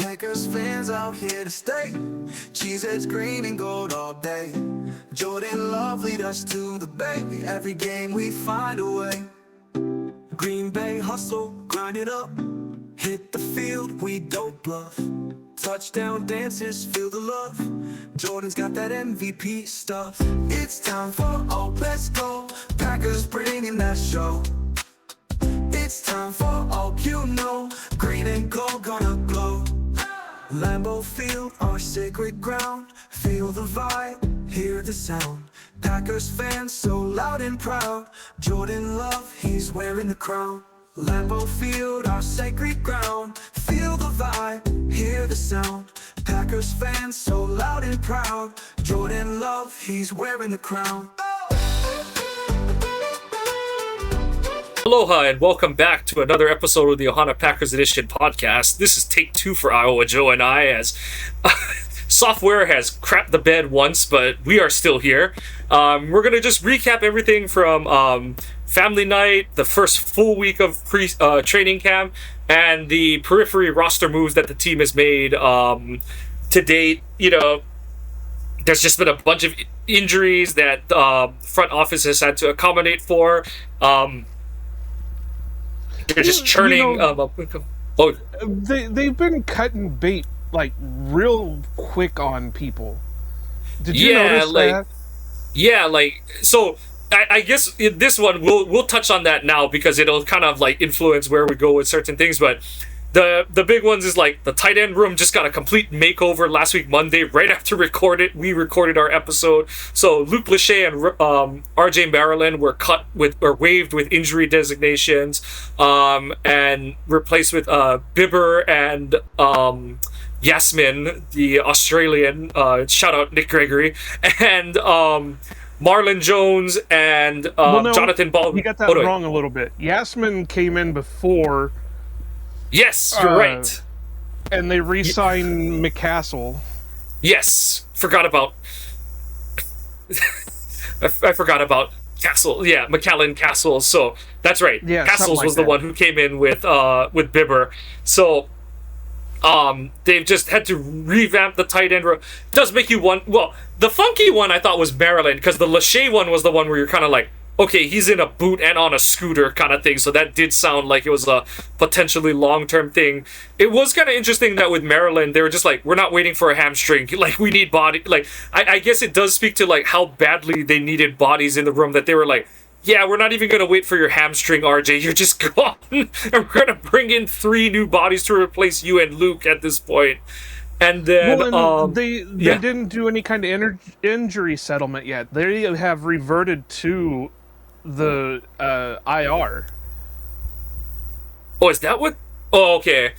Packers fans out here to stay. Cheeseheads green and gold all day. Jordan Love lead us to the bay. Every game we find a way. Green Bay hustle, grind it up. Hit the field, we don't bluff. Touchdown dances, feel the love. Jordan's got that MVP stuff. It's time for all, let's go. Packers bringing that show. It's time for all, you know. Green and gold gonna glow. Lambeau Field, our sacred ground. Feel the vibe, hear the sound. Packers fans so loud and proud. Jordan Love, he's wearing the crown. Lambeau Field, our sacred ground. Feel the vibe, hear the sound. Packers fans so loud and proud. Jordan Love, he's wearing the crown. Aloha and welcome back to another episode of the Ohana Packers Edition podcast. This is take 2 for Iowa Joe and I, as software has crapped the bed once, but we are still here. We're going to just recap everything from family night, the first full week of training camp, and the periphery roster moves that the team has made to date. You know, there's just been a bunch of injuries that front office has had to accommodate for. They're just churning. They've been cutting bait like real quick on people. Did you notice that? Yeah, so. I guess in this one we'll touch on that now because it'll kind of like influence where we go with certain things. But the big ones is like the tight end room just got a complete makeover last week Monday right after we recorded our episode. So Luke Lachey and RJ Maryland were waived with injury designations and replaced with Bibber and Yasmin, the Australian. Shout out Nick Gregory and Marlon Jones and Jonathan Baldwin. You got that wrong a little bit. Yasmin came in before. Yes, you're right. And they re-signed McCassell. Yes, forgot about. I forgot about Castle. Yeah, McAllen Castle. So that's right. Yeah, Castles was the one who came in with Bibber. So. They've just had to revamp the tight end row. It does make you want. Well, the funky one I thought was Maryland, because the Lachey one was the one where you're kind of like, okay, he's in a boot and on a scooter kind of thing. So that did sound like it was a potentially long-term thing. It was kind of interesting that with Maryland, they were just like, we're not waiting for a hamstring. Like, we need body. Like, I guess it does speak to like how badly they needed bodies in the room that they were like, yeah, we're not even going to wait for your hamstring, RJ. You're just gone. And we're going to bring in 3 new bodies to replace you and Luke at this point. And then... they didn't do any kind of injury settlement yet. They have reverted to the IR. Oh, is that what... Oh, okay.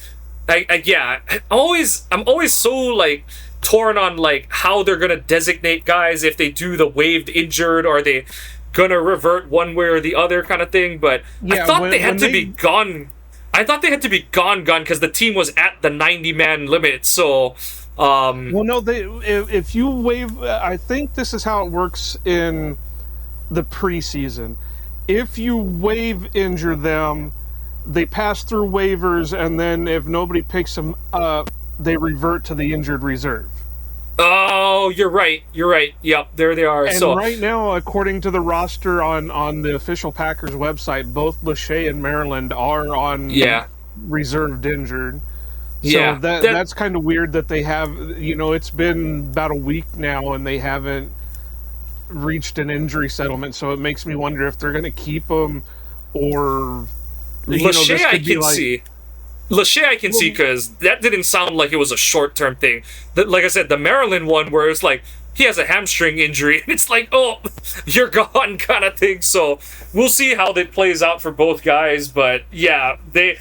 I'm always so, like, torn on, like, how they're going to designate guys if they do the waived injured or they... gonna revert one way or the other kind of thing, but yeah, I thought they had to be gone. I thought they had to be gone because the team was at the 90-man limit. So, well, no, if you waive, I think this is how it works in the preseason. If you waive injure them, they pass through waivers, and then if nobody picks them up, they revert to the injured reserve. Oh, you're right. Yep, there they are. And right now, according to the roster on the official Packers website, both Lachey and Maryland are on reserved injured. So that's kind of weird that they have, it's been about a week now and they haven't reached an injury settlement. So it makes me wonder if they're going to keep them or... Lachey I can see. Lachey I can see because that didn't sound like it was a short-term thing. Like I said, the Maryland one where it's like, he has a hamstring injury, and it's like, oh, you're gone kind of thing. So we'll see how that plays out for both guys. But yeah, they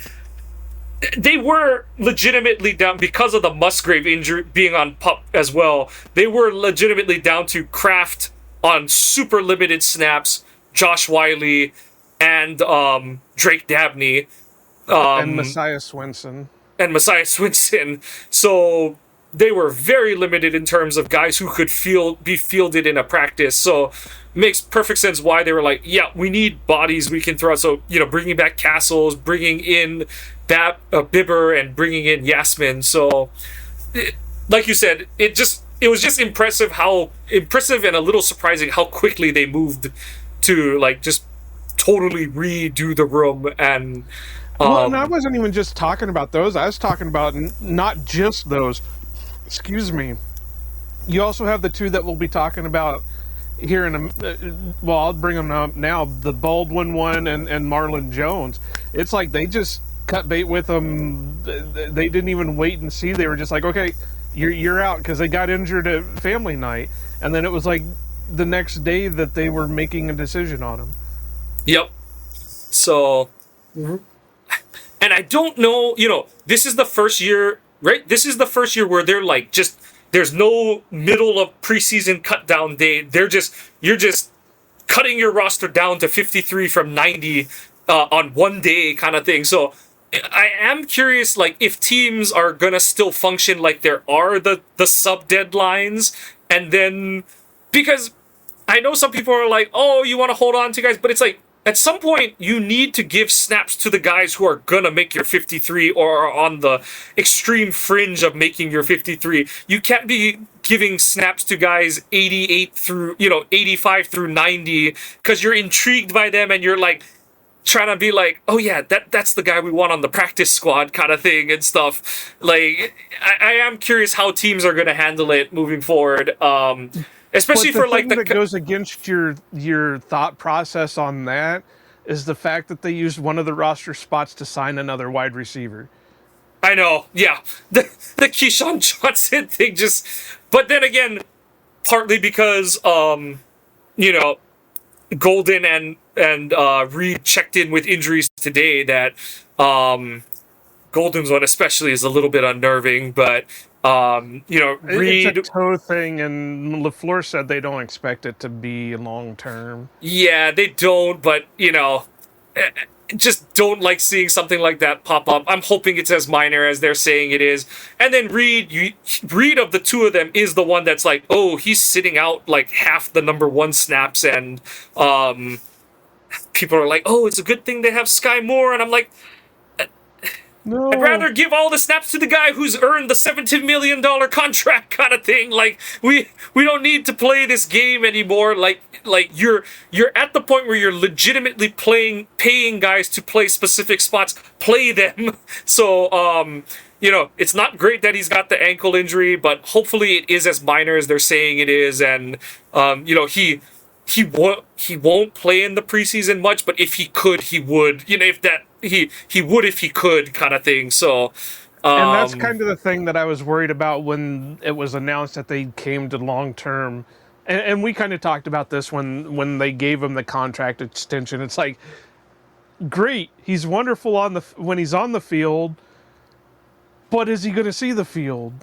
were legitimately down because of the Musgrave injury being on PUP as well. They were legitimately down to Kraft on super limited snaps, Josh Wiley, and Drake Dabney. And Messiah Swinson. So they were very limited in terms of guys who could be fielded in a practice. So makes perfect sense why they were like, yeah, we need bodies we can throw out. So, bringing back Castles, bringing in Bibber and bringing in Yasmin. So, like you said, it was just impressive and a little surprising how quickly they moved to like just totally redo the room. And well, and I wasn't even just talking about those. I was talking about not just those. Excuse me. You also have the two that we'll be talking about here in well, I'll bring them up now. The Baldwin one and Marlon Jones. It's like they just cut bait with them. They didn't even wait and see. They were just like, okay, you're out, because they got injured at family night, and then it was like the next day that they were making a decision on him. Yep. So, and I don't know, this is the first year, right? This is the first year where they're like, just, there's no middle of preseason cut down day. You're just cutting your roster down to 53 from 90 on one day kind of thing. So I am curious, like, if teams are gonna still function like there are the sub deadlines, and then, because I know some people are like, oh, you want to hold on to guys, but it's like, at some point, you need to give snaps to the guys who are gonna make your 53 or are on the extreme fringe of making your 53. You can't be giving snaps to guys 85 through 90, because you're intrigued by them and you're like trying to be like, oh yeah, that's the guy we want on the practice squad kind of thing and stuff. Like, I am curious how teams are gonna handle it moving forward. Especially for like that goes against your thought process on that is the fact that they used one of the roster spots to sign another wide receiver. I know, yeah. The Keyshawn Johnson thing just, but then again, partly because Golden and Reed checked in with injuries today, that Golden's one especially is a little bit unnerving, but Reed, it's a toe thing, and LaFleur said they don't expect it to be long term. Yeah, they don't, but just don't like seeing something like that pop up. I'm hoping it's as minor as they're saying it is. And then Reed of the two of them is the one that's like, oh, he's sitting out like half the number one snaps, and people are like, oh, it's a good thing they have Sky Moore, and I'm like, no. I'd rather give all the snaps to the guy who's earned the $17 million contract kind of thing. Like, we don't need to play this game anymore. Like you're at the point where you're legitimately paying guys to play specific spots. Play them. So, it's not great that he's got the ankle injury, but hopefully it is as minor as they're saying it is. And, he won't play in the preseason much, but if he could, he would. He would if he could, kind of thing. So, and that's kind of the thing that I was worried about when it was announced that they came to long term, and we kind of talked about this when they gave him the contract extension. It's like, great, he's wonderful when he's on the field, but is he going to see the field?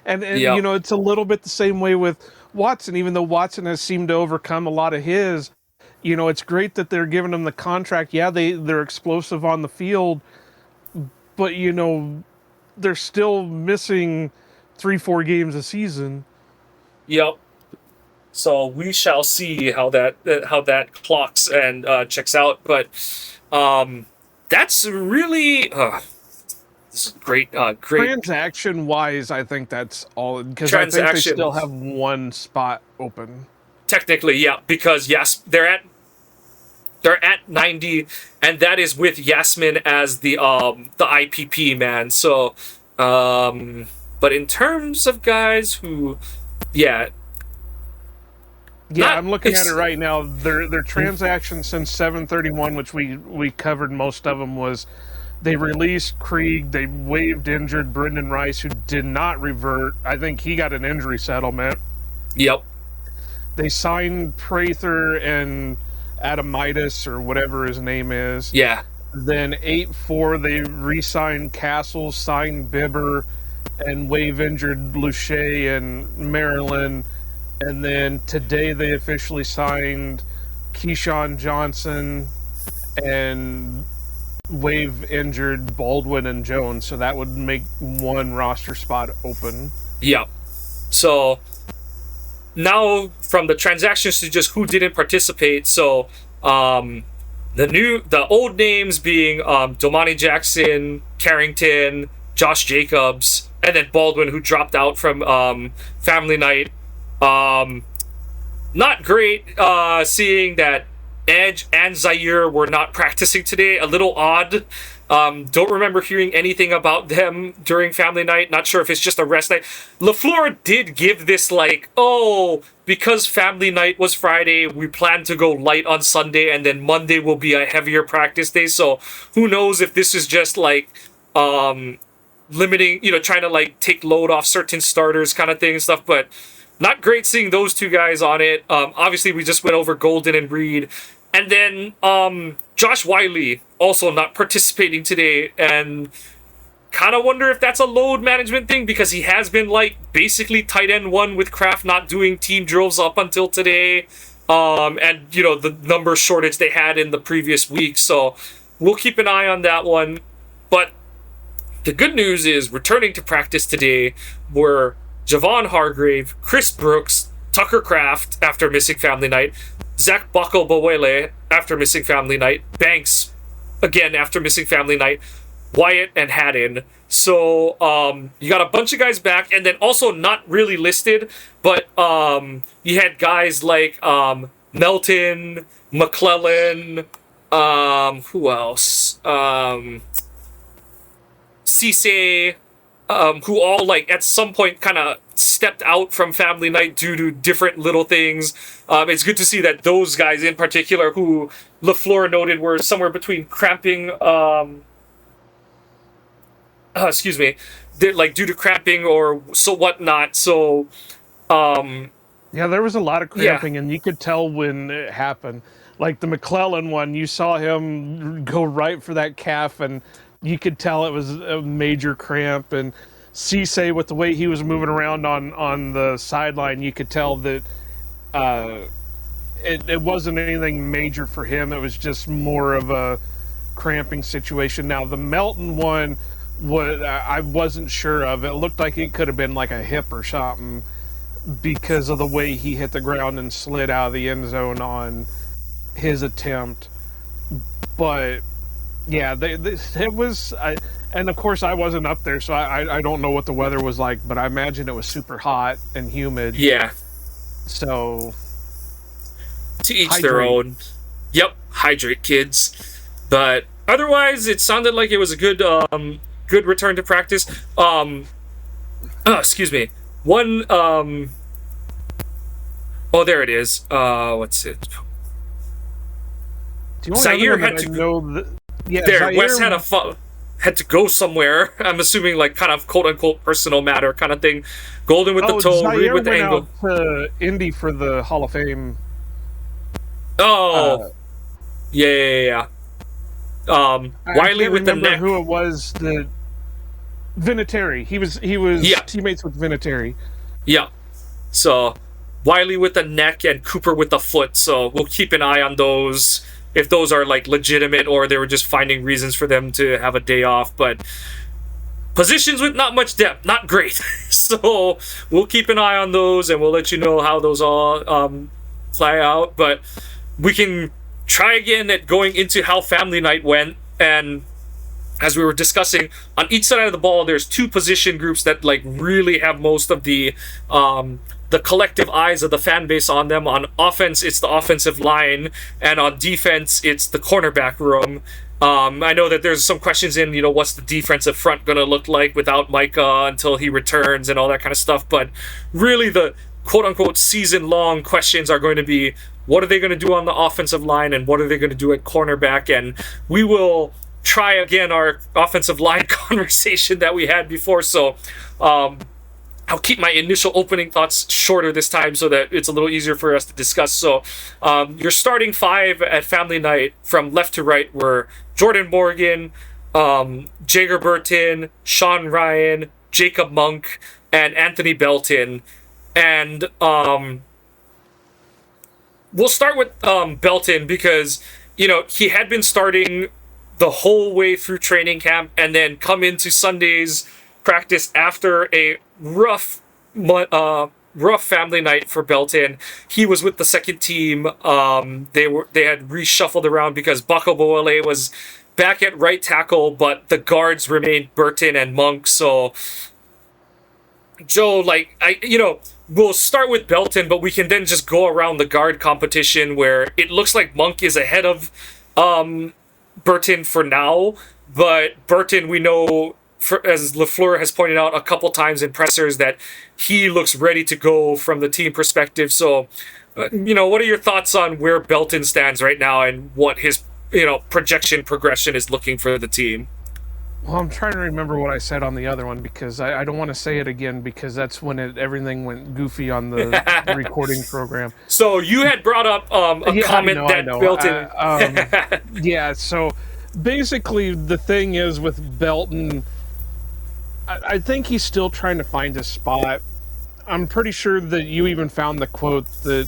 and yep. It's a little bit the same way with Watson, even though Watson has seemed to overcome a lot of his. It's great that they're giving him the contract. Yeah, they're explosive on the field, but they're still missing 3-4 games a season. Yep. So we shall see how that clocks and checks out. But that's really this is great. Great. Transaction-wise, I think that's all, because I think they still have one spot open. Technically, yeah, because they're at 90, and that is with Yasmin as the IPP man. So, but in terms of guys who, I'm looking at it right now. Their transactions since 7/31, which we covered most of them, was they released Krieg, they waived injured Brendan Rice, who did not revert. I think he got an injury settlement. Yep. They signed Prather and Adamitis, or whatever his name is. Yeah. Then 8-4, they re-signed Castle, signed Bibber, and waive injured Luche and Maryland. And then today they officially signed Keyshawn Johnson and waive injured Baldwin and Jones. So that would make one roster spot open. Yeah. So now from the transactions to just who didn't participate. So The old names being Domani Jackson, Carrington, Josh Jacobs, and then Baldwin, who dropped out from Family Night. Not great seeing that Edge and Zaire were not practicing today. A little odd. Don't remember hearing anything about them during Family Night. Not sure if it's just a rest night. LaFleur did give this because Family Night was Friday, we plan to go light on Sunday, and then Monday will be a heavier practice day. So who knows if this is just limiting, trying to take load off certain starters kind of thing and stuff. But not great seeing those two guys on it. Obviously, we just went over Golden and Reed. And then Josh Wiley also not participating today, and kind of wonder if that's a load management thing, because he has been basically tight end one with Kraft not doing team drills up until today, and the number shortage they had in the previous week. So we'll keep an eye on that one. But the good news is returning to practice today were Javon Hargrave, Chris Brooks, Tucker Kraft after missing Family Night, Zach Bawele after missing Family Night, Banks again after missing Family Night, Wyatt and Haddon. So you got a bunch of guys back, and then also not really listed, but you had guys like Melton, McClellan, who else? Cisse, who all at some point kind of stepped out from Family Night due to different little things. It's good to see that those guys in particular, who LaFleur noted were somewhere between cramping, excuse me, they're due to cramping or so whatnot. So, yeah, there was a lot of cramping, and you could tell when it happened. Like the McClellan one, you saw him go right for that calf, and you could tell it was a major cramp. And Cisse, with the way he was moving around on the sideline, you could tell that it wasn't anything major for him. It was just more of a cramping situation. Now, the Melton one, I wasn't sure of. It looked like it could have been like a hip or something because of the way he hit the ground and slid out of the end zone on his attempt. But yeah, it was, and of course I wasn't up there, so I don't know what the weather was like, but I imagine it was super hot and humid. Yeah. So to each their own. Yep, hydrate, kids. But otherwise, it sounded like it was a good return to practice. Excuse me. One. Oh, there it is. What's it? Zaire had to go. Yeah, there, Zaire... Wes had to go somewhere. I'm assuming kind of quote unquote personal matter kind of thing. Golden with the toe, Reed with the ankle. Out to Indy for the Hall of Fame. Oh, yeah. Wiley with the neck. Who it was? The Vinatieri. He was teammates with Vinatieri. Yeah. So Wiley with the neck and Cooper with the foot. So we'll keep an eye on those, if those are legitimate or they were just finding reasons for them to have a day off. But positions with not much depth, not great. So we'll keep an eye on those, and we'll let you know how those all play out. But we can try again at going into how Family Night went. And as we were discussing, on each side of the ball, there's two position groups that really have most of the collective eyes of the fan base on them. On offense, it's the offensive line, and on defense, it's the cornerback room. I know that there's some questions in, what's the defensive front going to look like without Micah until he returns and all that kind of stuff. But really the quote-unquote season-long questions are going to be, what are they going to do on the offensive line, and what are they going to do at cornerback? And we will try again our offensive line conversation that we had before. So I'll keep my initial opening thoughts shorter this time so that it's a little easier for us to discuss. So your starting five at Family Night from left to right were Jordan Morgan, Jager Burton, Sean Ryan, Jacob Monk, and Anthony Belton. And we'll start with Belton because, he had been starting the whole way through training camp and then come into Sunday's practice after a rough rough family night for Belton. He was with the second team. They had reshuffled around because Bako Boale was back at right tackle, but the guards remained Burton and Monk. So Joe, we'll start with Belton, but we can then just go around the guard competition where it looks like Monk is ahead of Burton for now. But Burton, we know, as LaFleur has pointed out a couple times in pressers, that he looks ready to go from the team perspective. So, what are your thoughts on where Belton stands right now and what his, projection progression is looking for the team? Well, I'm trying to remember what I said on the other one because I don't want to say it again because that's when everything went goofy on the recording program. So you had brought up a comment I know. Belton... yeah, so basically the thing is with Belton, I think he's still trying to find his spot. I'm pretty sure that you even found the quote that,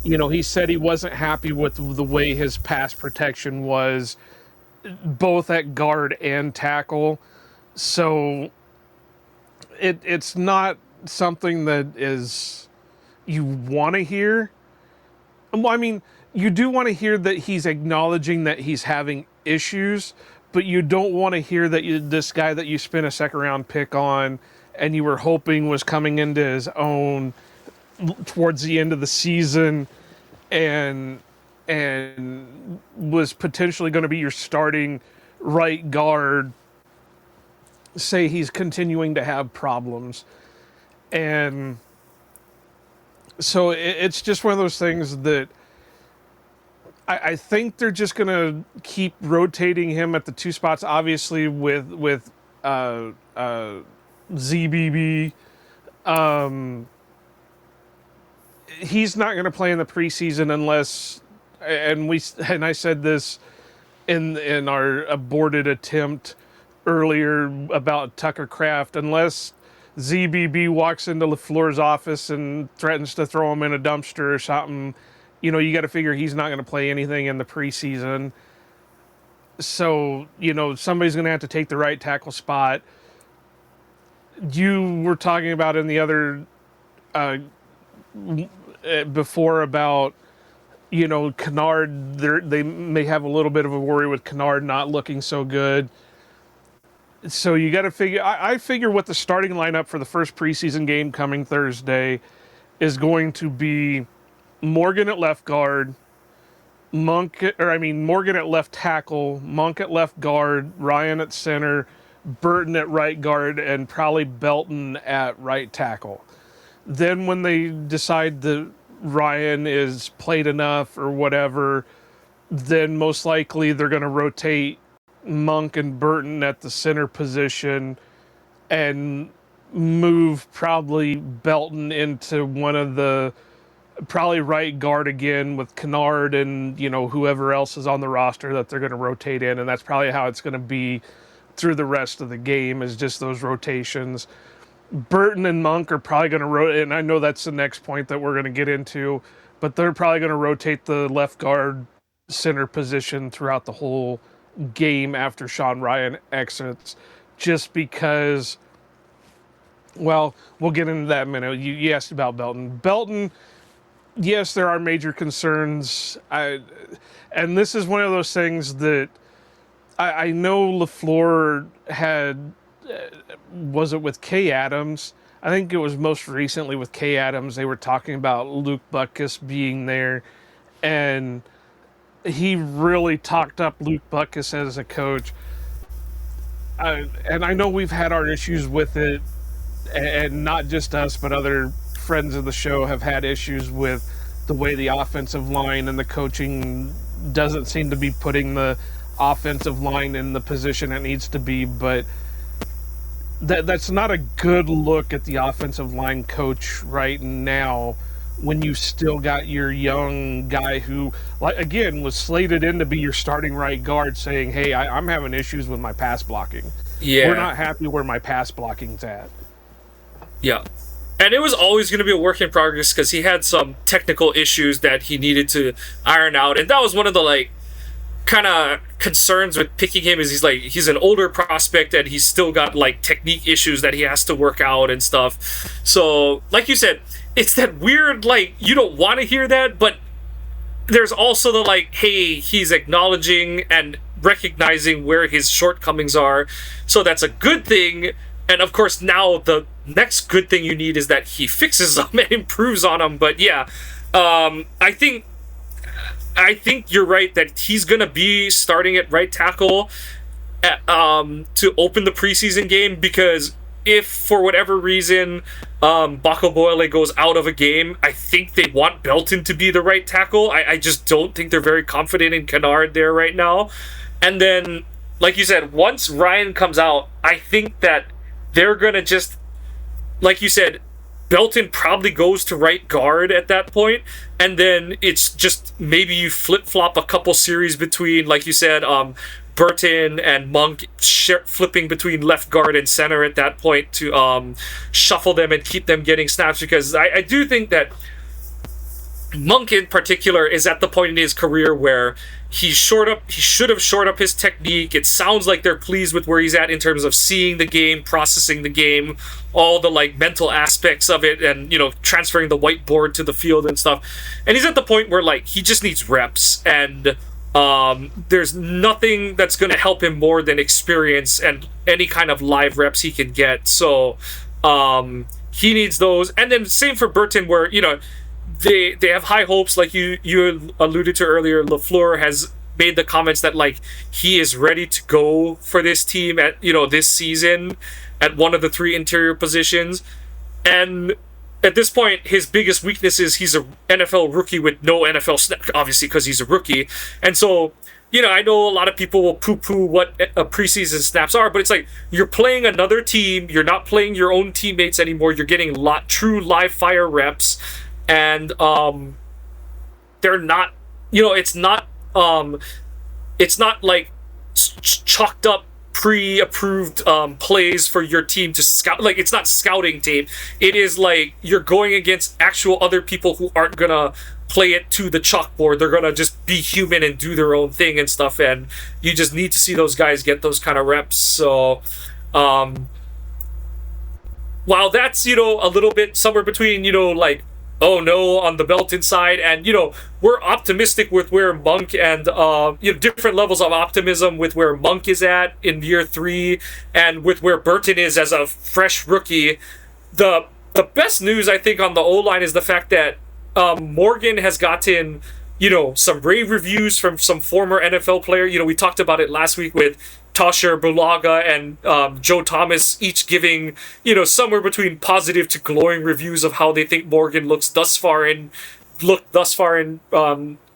he said he wasn't happy with the way his pass protection was, both at guard and tackle. So it's not something that is you want to hear. Well, I mean, you do want to hear that he's acknowledging that he's having issues, but you don't want to hear that this guy that you spent a second round pick on and you were hoping was coming into his own towards the end of the season and was potentially going to be your starting right guard, say he's continuing to have problems. And so it's just one of those things that I think they're just going to keep rotating him at the two spots, obviously with ZBB. He's not going to play in the preseason unless, and I said this in our aborted attempt earlier about Tucker Kraft, unless ZBB walks into LaFleur's office and threatens to throw him in a dumpster or something, you got to figure he's not going to play anything in the preseason. So, somebody's going to have to take the right tackle spot. You were talking about in the other before about, Kennard, they may have a little bit of a worry with Kennard not looking so good. So you got to figure, I figure what the starting lineup for the first preseason game coming Thursday is going to be Morgan at left guard, Morgan at left tackle, Monk at left guard, Ryan at center, Burton at right guard, and probably Belton at right tackle. Then when they decide that Ryan is played enough or whatever, then most likely they're going to rotate Monk and Burton at the center position and move probably Belton into one of the probably right guard again with Kennard and whoever else is on the roster that they're going to rotate in, and that's probably how it's going to be through the rest of the game, is just those rotations. Burton and Monk are probably going to rotate, and I know that's the next point that we're going to get into, but they're probably going to rotate the left guard center position throughout the whole game after Sean Ryan exits, just because, well, we'll get into that in a minute. You asked about Belton. Belton, yes, there are major concerns. And this is one of those things that I know LaFleur had, was it with Kay Adams? I think it was most recently with Kay Adams. They were talking about Luke Butkus being there, and he really talked up Luke Butkus as a coach. And I know we've had our issues with it, and not just us, but other friends of the show have had issues with the way the offensive line and the coaching doesn't seem to be putting the offensive line in the position it needs to be, but that's not a good look at the offensive line coach right now when you still got your young guy who, like, again, was slated in to be your starting right guard saying, hey, I'm having issues with my pass blocking. Yeah. We're not happy where my pass blocking's at. Yeah. And it was always going to be a work in progress because he had some technical issues that he needed to iron out. And that was one of the, kind of concerns with picking him, is he's an older prospect and he's still got, technique issues that he has to work out and stuff. So, like you said, it's that weird, like, you don't want to hear that, but there's also the, like, hey, he's acknowledging and recognizing where his shortcomings are, so that's a good thing. And of course, now the next good thing you need is that he fixes them and improves on them. But yeah, I think you're right that he's gonna be starting at right tackle to open the preseason game, because if for whatever reason Bako Boyle goes out of a game, I think they want Belton to be the right tackle. I just don't think they're very confident in Kennard there right now. And then, like you said, once Ryan comes out, I think that they're going to just, like you said, Belton probably goes to right guard at that point, and then it's just maybe you flip-flop a couple series between, like you said, Burton and Monk flipping between left guard and center at that point to shuffle them and keep them getting snaps, because I do think that Monk in particular is at the point in his career where he should have shored up his technique. It sounds like they're pleased with where he's at in terms of seeing the game, processing the game, all the like mental aspects of it, and transferring the whiteboard to the field and stuff. And he's at the point where like he just needs reps, and there's nothing that's going to help him more than experience and any kind of live reps he can get. So he needs those. And then same for Burton, where they have high hopes, like you alluded to earlier. LaFleur has made the comments that like he is ready to go for this team at this season at one of the three interior positions. And at this point, his biggest weakness is he's an NFL rookie with no NFL snap, obviously, because he's a rookie. And so, I know a lot of people will poo-poo what a preseason snaps are, but it's like you're playing another team. You're not playing your own teammates anymore. You're getting true live fire reps. And they're not, it's not like chalked up pre-approved plays for your team to scout. Like, it's not scouting tape. It is like you're going against actual other people who aren't gonna play it to the chalkboard. They're gonna just be human and do their own thing and stuff, and you just need to see those guys get those kind of reps. So while that's a little bit somewhere between like oh no on the Belton side, and we're optimistic with where Monk and different levels of optimism with where Monk is at in year 3 and with where Burton is as a fresh rookie. The best news I think on the O-line is the fact that Morgan has gotten some rave reviews from some former NFL player. We talked about it last week with Tasher Bulaga and Joe Thomas, each giving somewhere between positive to glowing reviews of how they think Morgan looked thus far in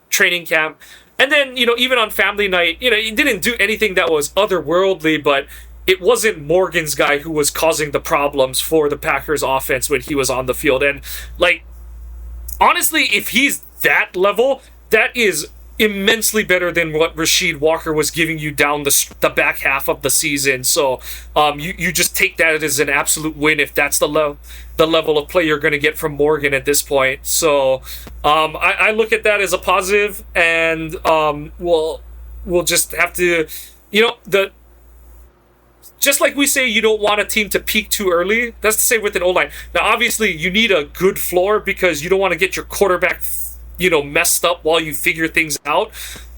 training camp. And then even on family night, he didn't do anything that was otherworldly, but it wasn't Morgan's guy who was causing the problems for the Packers offense when he was on the field. And like, honestly, if he's that level, that is immensely better than what Rasheed Walker was giving you down the back half of the season. So you just take that as an absolute win if that's the level of play you're going to get from Morgan at this point. So I look at that as a positive, and we'll just have to, just like we say you don't want a team to peak too early, that's the same with an O-line. Now obviously you need a good floor because you don't want to get your quarterback messed up while you figure things out.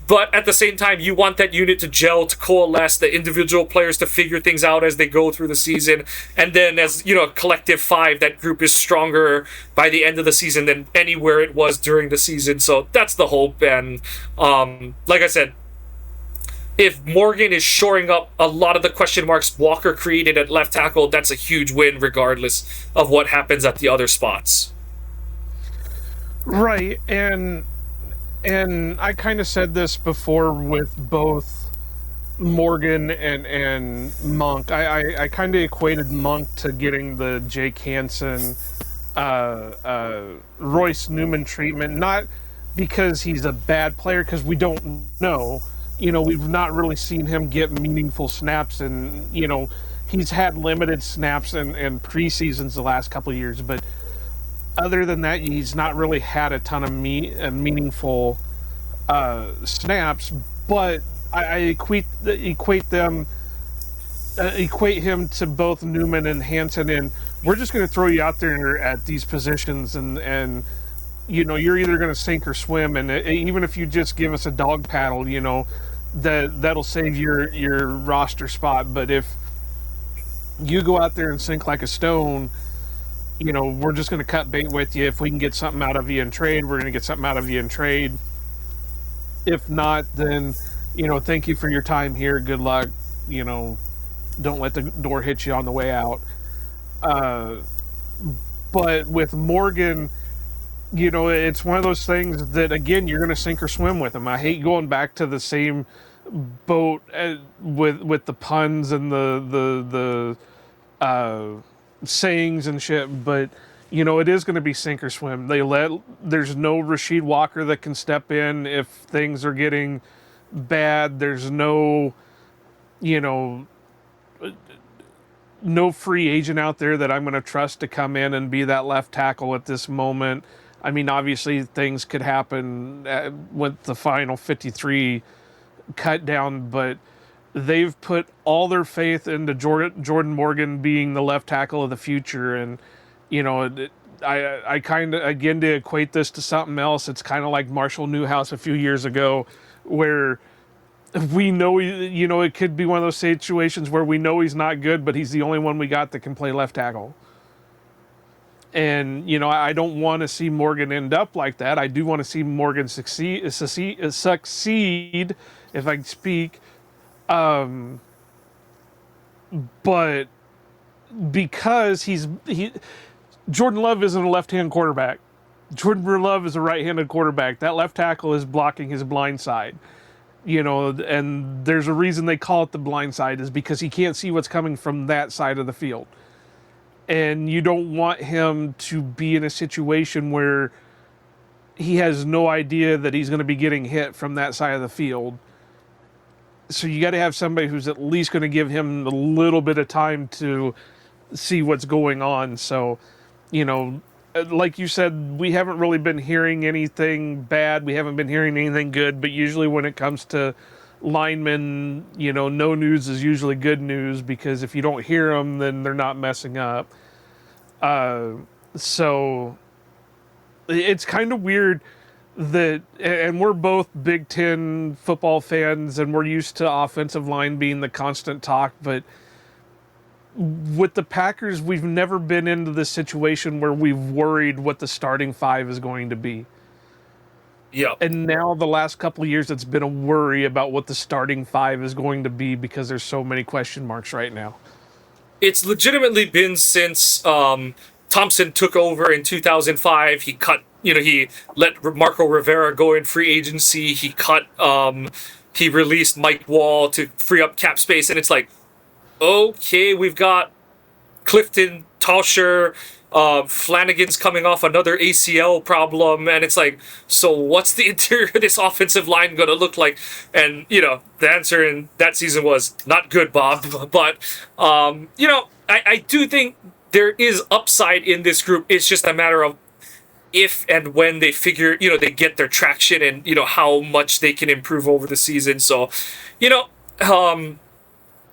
But at the same time, you want that unit to gel, to coalesce, the individual players to figure things out as they go through the season. And then as, a collective 5, that group is stronger by the end of the season than anywhere it was during the season. So that's the hope. And like I said, if Morgan is shoring up a lot of the question marks Walker created at left tackle, that's a huge win regardless of what happens at the other spots. Right, and I kind of said this before with both Morgan and Monk. I kind of equated Monk to getting the Jake Hansen, Royce Newman treatment, not because he's a bad player, because we don't know. We've not really seen him get meaningful snaps, and he's had limited snaps and preseasons the last couple of years, but other than that, he's not really had a ton of meaningful snaps. But I equate them equate him to both Newman and Hansen, and we're just going to throw you out there at these positions, and you're either going to sink or swim, and even if you just give us a dog paddle, that'll save your roster spot. But if you go out there and sink like a stone, we're just going to cut bait with you. If we can get something out of you in trade, we're going to get something out of you in trade. If not, then thank you for your time here. Good luck. Don't let the door hit you on the way out. But with Morgan, it's one of those things that, again, you're going to sink or swim with him. I hate going back to the same boat with the puns and the sayings and shit, but it is going to be sink or swim. There's no Rasheed Walker that can step in if things are getting bad. There's no free agent out there that I'm going to trust to come in and be that left tackle at this moment. I mean, obviously things could happen with the final 53 cut down, but they've put all their faith into Jordan Morgan being the left tackle of the future. And, I kind of, again, to equate this to something else, it's kind of like Marshall Newhouse a few years ago, where we know, it could be one of those situations where we know he's not good, but he's the only one we got that can play left tackle. And, I don't want to see Morgan end up like that. I do want to see Morgan succeed, if I can speak. But because Jordan Love isn't a left-hand quarterback. Jordan Love is a right-handed quarterback. That left tackle is blocking his blind side. And there's a reason they call it the blind side, is because he can't see what's coming from that side of the field. And you don't want him to be in a situation where he has no idea that he's going to be getting hit from that side of the field. So you got to have somebody who's at least going to give him a little bit of time to see what's going on. So, like you said, we haven't really been hearing anything bad. We haven't been hearing anything good. But usually when it comes to linemen, no news is usually good news, because if you don't hear them, then they're not messing up. So it's kind of weird that, and we're both Big Ten football fans, and we're used to offensive line being the constant talk, but with the Packers, we've never been into this situation where we've worried what the starting five is going to be. Yeah. And now the last couple of years, it's been a worry about what the starting five is going to be, because there's so many question marks right now. It's legitimately been since Thompson took over in 2005. He cut, he let Marco Rivera go in free agency. He released Mike Wall to free up cap space. And it's like, okay, we've got Clifton, Tauscher, Flanagan's coming off another ACL problem, and it's like, so what's the interior of this offensive line going to look like? And, the answer in that season was not good, Bob. But, I do think there is upside in this group. It's just a matter of if and when they figure, they get their traction and, how much they can improve over the season. So,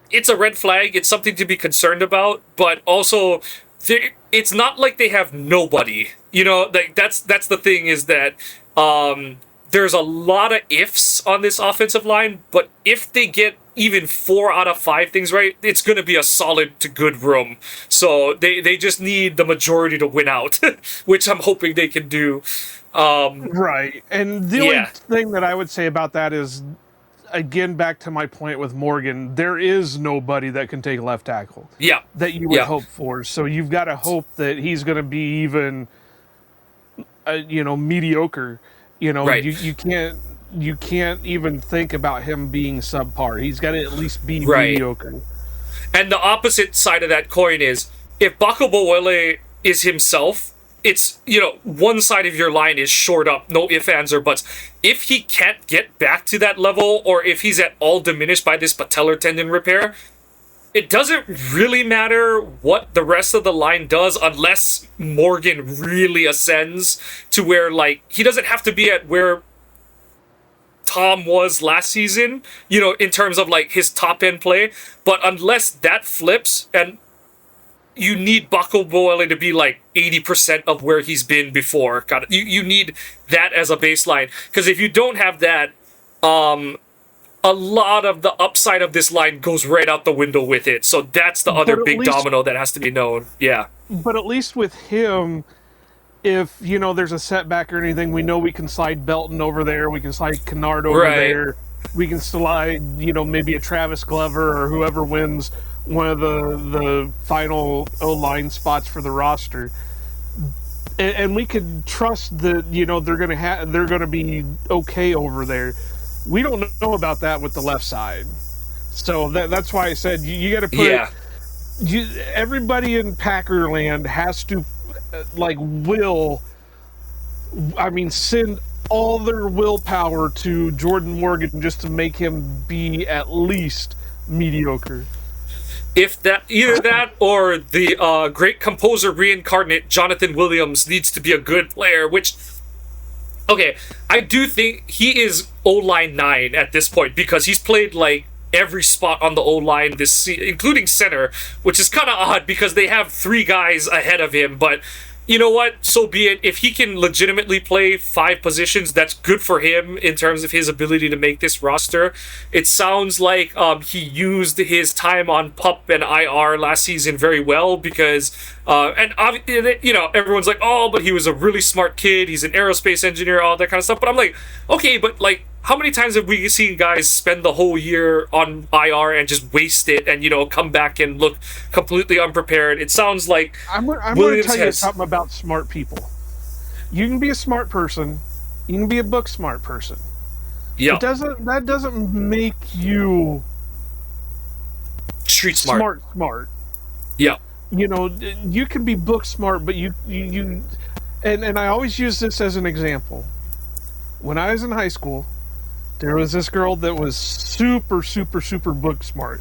it's a red flag. It's something to be concerned about, but also it's not like they have nobody. That's the thing, is that there's a lot of ifs on this offensive line, but if they get even 4 out of 5 things right, it's going to be a solid to good room. So they just need the majority to win out, which I'm hoping they can do. Right. And the only thing that I would say about that is, again, back to my point with Morgan, there is nobody that can take left tackle. Yeah. That you would hope for. So you've got to hope that he's going to be even, mediocre. Right. You can't even think about him being subpar. He's got to at least be mediocre. And the opposite side of that coin is, if Bako Bowele is himself, it's, one side of your line is shored up, no ifs, ands, or buts. If he can't get back to that level, or if he's at all diminished by this patellar tendon repair, it doesn't really matter what the rest of the line does, unless Morgan really ascends to where, he doesn't have to be at where Tom was last season, in terms of like his top end play. But unless that flips, and you need Buckle Boyle to be like 80% of where he's been before. You need that as a baseline. Because if you don't have that, a lot of the upside of this line goes right out the window with it. So that's the other big domino that has to be known. Yeah. But at least with him, if, there's a setback or anything, we know we can slide Belton over there. We can slide Kennard over there. We can slide, maybe a Travis Glover or whoever wins one of the final O-line spots for the roster. And we could trust that, they're going to be okay over there. We don't know about that with the left side. So that's why I said you got to put everybody in Packerland has to send all their willpower to Jordan Morgan just to make him be at least mediocre. If either that or the great composer reincarnate Jonathan Williams needs to be a good player, which, okay, I do think he is O-line 9 at this point because he's played like every spot on the O-line this season, including center, which is kind of odd because they have 3 guys ahead of him. But you know what? So be it. If he can legitimately play 5 positions, that's good for him in terms of his ability to make this roster. It sounds like he used his time on PUP and IR last season very well because, everyone's like, oh, but he was a really smart kid. He's an aerospace engineer, all that kind of stuff. But I'm like, okay, but like, how many times have we seen guys spend the whole year on IR and just waste it and, come back and look completely unprepared? It sounds like I'm going to tell you something about smart people. You can be a smart person. You can be a book smart person. Yeah. That doesn't make you street smart. Smart. Yeah. You can be book smart, but you and I always use this as an example. When I was in high school, there was this girl that was super, super, super book smart.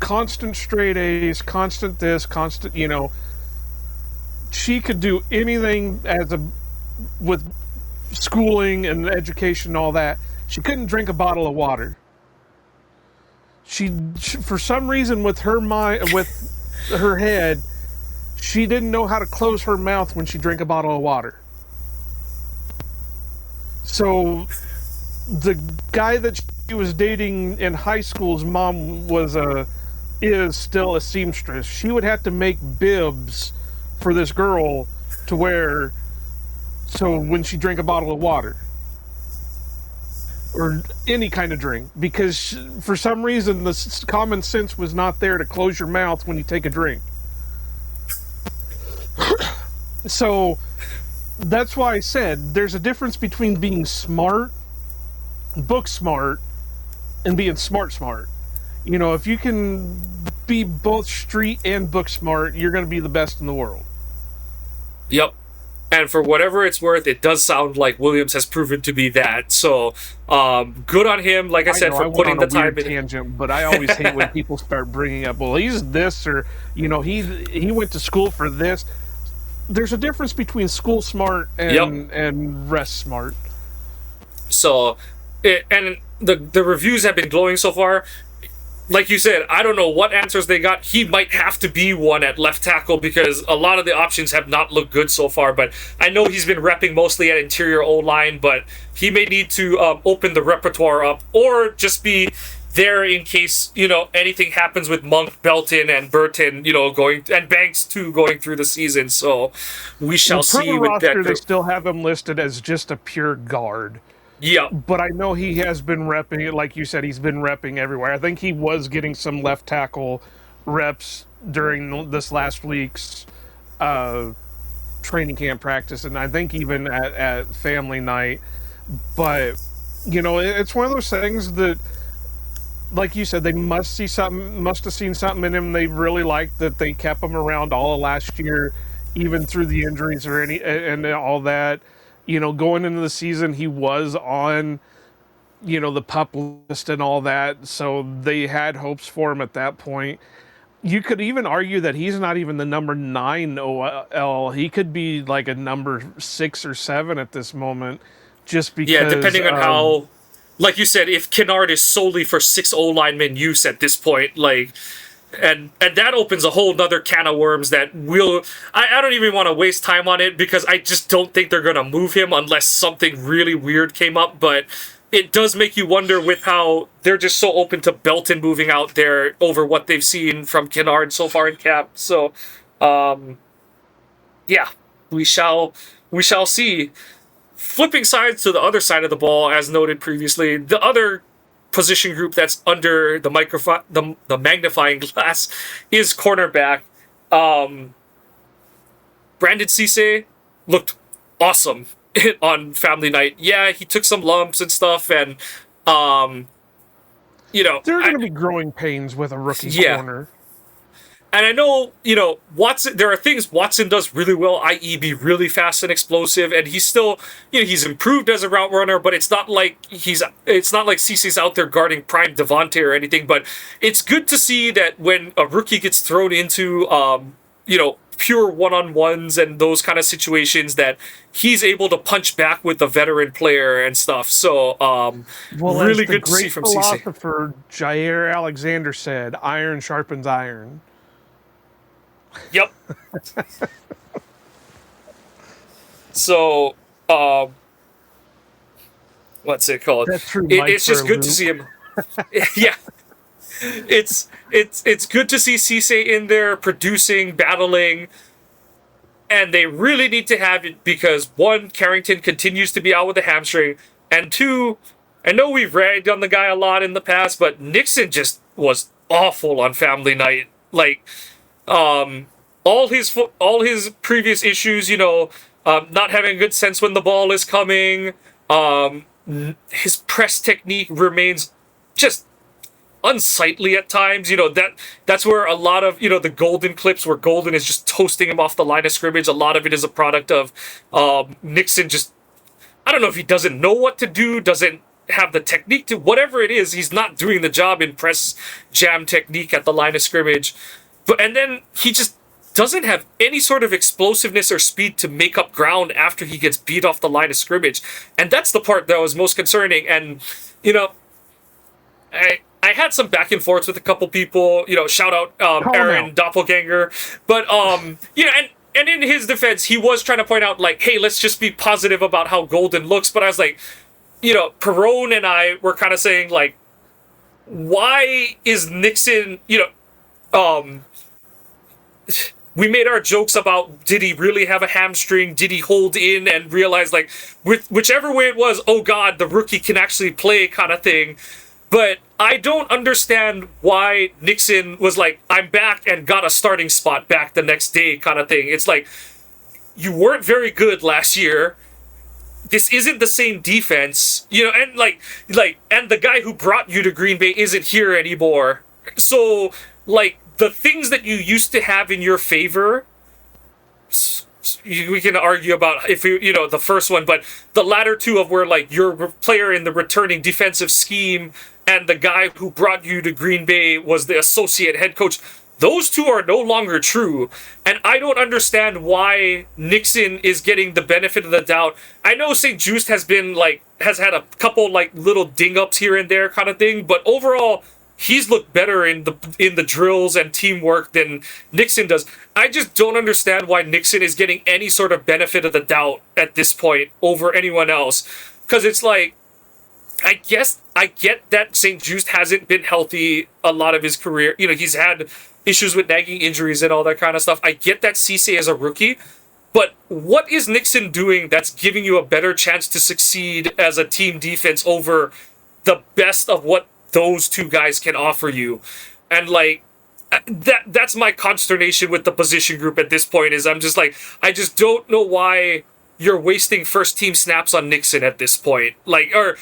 Constant straight A's, constant this, constant, she could do anything with schooling and education and all that. She couldn't drink a bottle of water. She for some reason, with her mind, with her head, she didn't know how to close her mouth when she drank a bottle of water. So the guy that she was dating in high school's mom is still a seamstress. She would have to make bibs for this girl to wear so when she drank a bottle of water or any kind of drink, because for some reason the common sense was not there to close your mouth when you take a drink. So that's why I said there's a difference between being smart, book smart, and being smart. If you can be both street and book smart, you're going to be the best in the world. Yep. And for whatever it's worth, it does sound like Williams has proven to be that. So, good on him, like I said, for putting the time in. Tangent, but I always hate when people start bringing up, well, he's this, or, he went to school for this. There's a difference between school smart and rest smart. So, and the reviews have been glowing so far. Like you said, I don't know what answers they got. He might have to be one at left tackle because a lot of the options have not looked good so far. But I know he's been repping mostly at interior O-line, but he may need to open the repertoire up or just be there in case, anything happens with Monk, Belton, and Burton, going, and Banks too, going through the season. So we shall see with that. They still have him listed as just a pure guard. Yeah. But I know he has been repping, like you said, he's been repping everywhere. I think he was getting some left tackle reps during this last week's training camp practice, and I think even at family night. But, it's one of those things that, like you said, they must have seen something in him they really liked, that they kept him around all of last year, even through the injuries and all that. Going into the season, he was on, the PUP list and all that, so they had hopes for him at that point. You could even argue that he's not even the number 9 OL. He could be like a number 6 or 7 at this moment, just because. Yeah, depending on how like you said, if Kennard is solely for 6 O-lineman use at this point, like, and that opens a whole nother can of worms that I don't even want to waste time on it, because I just don't think they're going to move him unless something really weird came up. But it does make you wonder with how they're just so open to Belton moving out there over what they've seen from Kennard so far in camp. So, yeah, we shall see. Flipping sides to the other side of the ball, as noted previously, the other position group that's under the the magnifying glass is cornerback. Brandon Cisse looked awesome on family night. Yeah, he took some lumps and stuff, and there are going to be growing pains with a rookie corner. And I know, Watson, there are things Watson does really well, i.e. be really fast and explosive, and he's still, he's improved as a route runner, but it's not like Cisse's out there guarding prime Devontae or anything. But it's good to see that when a rookie gets thrown into, pure one-on-ones and those kind of situations, that he's able to punch back with the veteran player and stuff. So, really good to see from Cisse. Philosopher Jair Alexander said, "Iron sharpens iron." Yep. So, what's it called? It's just good to see him. Yeah. It's good to see Cisse in there producing, battling, and they really need to have it because, one, Carrington continues to be out with a hamstring, and two, I know we've ragged on the guy a lot in the past, but Nixon just was awful on family night. Like, all his previous issues, not having a good sense when the ball is coming, his press technique remains just unsightly at times. That's where a lot of, the Golden clips where Golden is just toasting him off the line of scrimmage. A lot of it is a product of Nixon just, I don't know if he doesn't know what to do, doesn't have the technique to, whatever it is, he's not doing the job in press jam technique at the line of scrimmage. And then he just doesn't have any sort of explosiveness or speed to make up ground after he gets beat off the line of scrimmage. And that's the part that was most concerning. And, I had some back and forths with a couple people, shout out Aaron Doppelganger. But, and in his defense, he was trying to point out, like, hey, let's just be positive about how Golden looks. But I was like, Perone and I were kind of saying, like, why is Nixon, we made our jokes about, did he really have a hamstring? Did he hold in and realize, like, with whichever way it was, oh God, the rookie can actually play kind of thing. But I don't understand why Nixon was like, I'm back and got a starting spot back the next day kind of thing. It's like, you weren't very good last year. This isn't the same defense, and and the guy who brought you to Green Bay isn't here anymore. So, like, the things that you used to have in your favor, we can argue about if the first one, but the latter two of where, like, your player in the returning defensive scheme and the guy who brought you to Green Bay was the associate head coach, those two are no longer true. And I don't understand why Nixon is getting the benefit of the doubt. I know St. Juste has had a couple, like, little ding-ups here and there kind of thing, but overall, he's looked better in the drills and teamwork than Nixon does. I just don't understand why Nixon is getting any sort of benefit of the doubt at this point over anyone else. Because it's like, I get that St. Juste hasn't been healthy a lot of his career. He's had issues with nagging injuries and all that kind of stuff. I get that Cisse is a rookie. But what is Nixon doing that's giving you a better chance to succeed as a team defense over the best of what those two guys can offer you? And, like, that's my consternation with the position group at this point, is I'm just like, I just don't know why you're wasting first team snaps on Nixon at this point. Like, or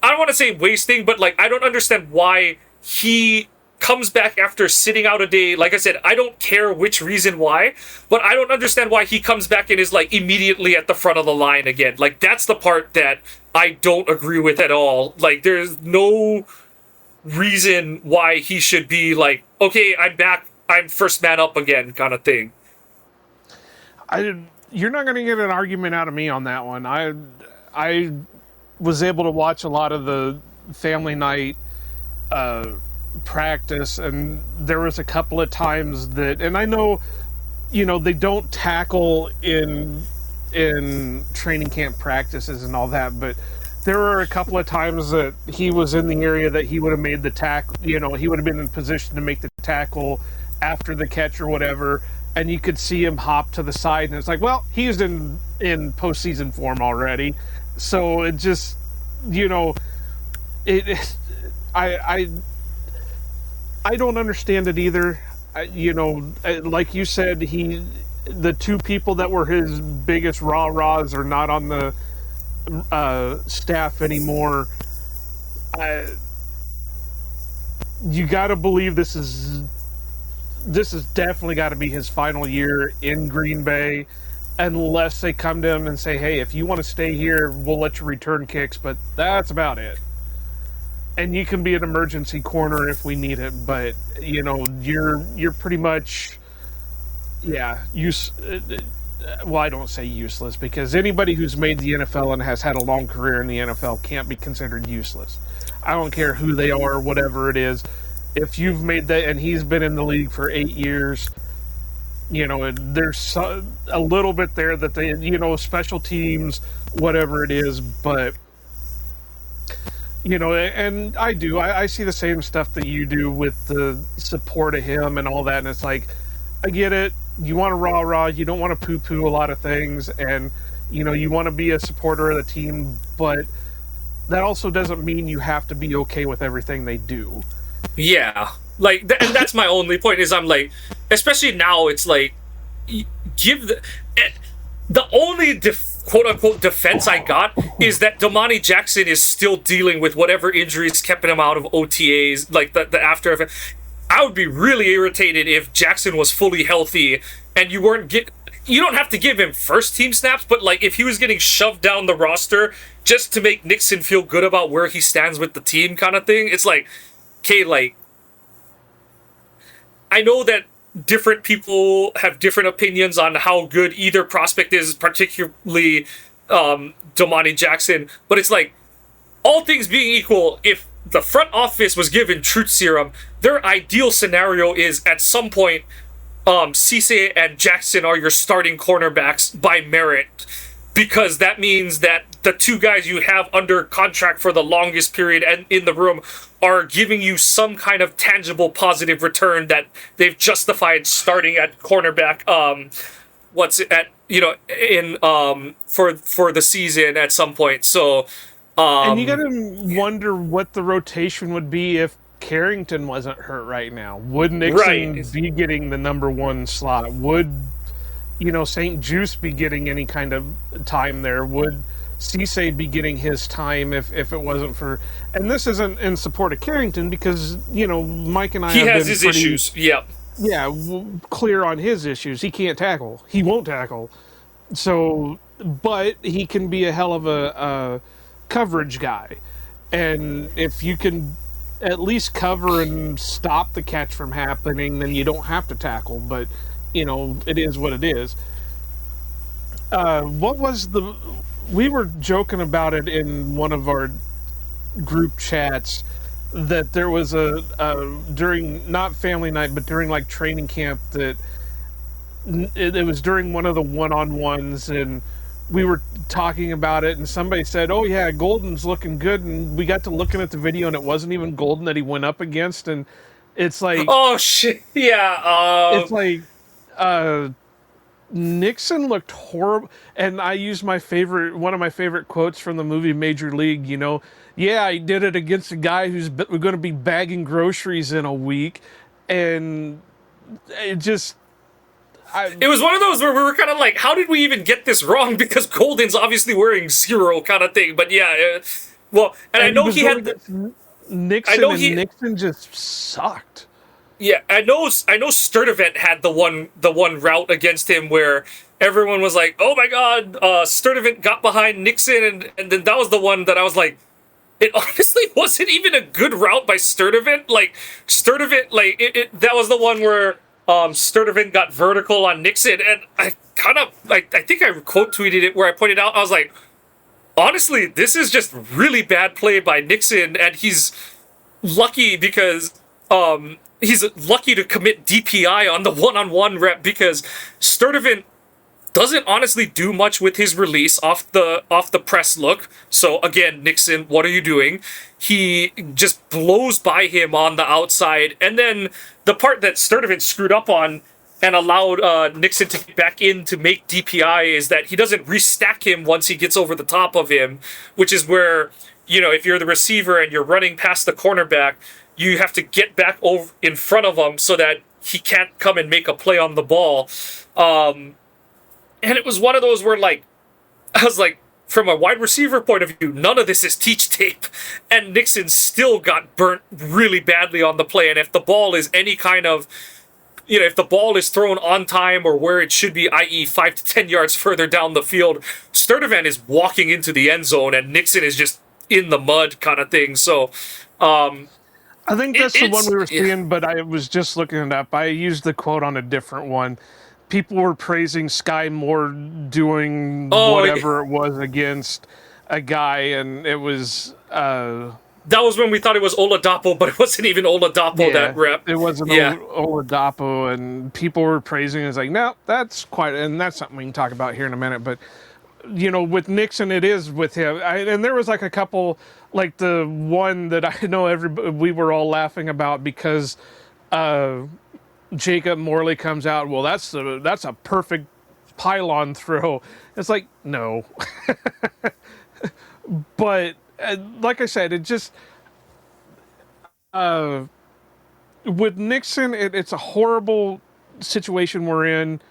I don't want to say wasting, but, like, I don't understand why he comes back after sitting out a day. Like I said, I don't care which reason why, but I don't understand why he comes back and is, like, immediately at the front of the line again. Like, that's the part that I don't agree with at all. Like, there's no reason why he should be like, okay, I'm back, I'm first man up again kind of thing. You're not going to get an argument out of me on that one. I was able to watch a lot of the family night practice, and there was a couple of times that, and I know, they don't tackle in training camp practices and all that, but there were a couple of times that he was in the area that he would have made the tackle, he would have been in position to make the tackle after the catch or whatever, and you could see him hop to the side, and it's like, well, he's in postseason form already. So it just, I don't understand it either. Like you said, the two people that were his biggest rah-rahs are not on the staff anymore. You got to believe this is definitely got to be his final year in Green Bay, unless they come to him and say, hey, if you want to stay here, we'll let you return kicks, but that's about it. And you can be an emergency corner if we need it, but you're pretty much, well, I don't say useless, because anybody who's made the NFL and has had a long career in the NFL can't be considered useless. I don't care who they are, whatever it is. If you've made that, and he's been in the league for 8 years, there's a little bit there that they, special teams, whatever it is, but, and I see the same stuff that you do with the support of him and all that, and it's like, I get it. You want to rah-rah, you don't want to poo-poo a lot of things, and, you want to be a supporter of the team, but that also doesn't mean you have to be okay with everything they do. Yeah. Like, and that's my only point, is I'm like, especially now, it's like, give the only quote-unquote defense I got is that Domani Jackson is still dealing with whatever injuries kept him out of OTAs, like the after effect. I would be really irritated if Jackson was fully healthy and you don't have to give him first team snaps, but like if he was getting shoved down the roster just to make Nixon feel good about where he stands with the team kind of thing. It's like, okay, like, I know that different people have different opinions on how good either prospect is, particularly Domani Jackson, but it's like, all things being equal, if the front office was given truth serum, their ideal scenario is at some point Cisse and Jackson are your starting cornerbacks by merit, because that means that the two guys you have under contract for the longest period and in the room are giving you some kind of tangible positive return that they've justified starting at cornerback for the season at some point. So and you gotta wonder what the rotation would be if Carrington wasn't hurt right now. Would Nixon be getting the number one slot? Would St. Juice be getting any kind of time there? Would Cisse be getting his time if it wasn't for... And this isn't in support of Carrington, because, Mike and I have has his issues. Yep. Yeah, clear on his issues. He can't tackle. He won't tackle. So, but he can be a hell of a coverage guy. And if you can at least cover and stop the catch from happening, then you don't have to tackle. But, it is what it is. We were joking about it in one of our group chats, that there was during, not family night, but during like training camp, that it was during one of the one-on-ones, and we were talking about it, and somebody said, oh yeah, Golden's looking good, and we got to looking at the video, and it wasn't even Golden that he went up against, and it's like, oh shit, yeah, it's like, Nixon looked horrible, and I used one of my favorite quotes from the movie Major League, yeah, he did it against a guy who's going to be bagging groceries in a week, and it just... it was one of those where we were kind of like, how did we even get this wrong? Because Golden's obviously wearing 0 kind of thing, but yeah, well, and I know he had... Nixon just sucked. Yeah, I know Sturdivant had the one route against him where everyone was like, oh my god, Sturdivant got behind Nixon, and then that was the one that I was like, it honestly wasn't even a good route by Sturdivant. Like, Sturdivant, like, that was the one where Sturdivant got vertical on Nixon, and I kind of, I think I quote tweeted it where I pointed out, I was like, honestly, this is just really bad play by Nixon, and he's lucky because he's lucky to commit DPI on the one-on-one rep because Sturdivant doesn't honestly do much with his release off the press look. So again, Nixon, what are you doing? He just blows by him on the outside, and then the part that Sturdivant screwed up on and allowed Nixon to get back in to make DPI is that he doesn't restack him once he gets over the top of him, which is where, if you're the receiver and you're running past the cornerback, you have to get back over in front of him so that he can't come and make a play on the ball. And it was one of those where, I was like, from a wide receiver point of view, none of this is teach tape. And Nixon still got burnt really badly on the play. And if the ball is any kind of, if the ball is thrown on time or where it should be, i.e. 5 to 10 yards further down the field, Sturdivant is walking into the end zone and Nixon is just in the mud kind of thing. So, I think that's the one we were seeing, but I was just looking it up. I used the quote on a different one. People were praising Sky Moore doing whatever it was against a guy, and it was... that was when we thought it was Oladapo, but it wasn't even Oladapo that rep. It wasn't Oladapo, and people were praising it. It's like, no, that's quite... And that's something we can talk about here in a minute, but... with Nixon, it is with him. And there was a couple, like the one that I know we were all laughing about because Jacob Morley comes out. Well, that's a perfect pylon throw. It's like, no. But like I said, it just with Nixon, it's a horrible situation we're in.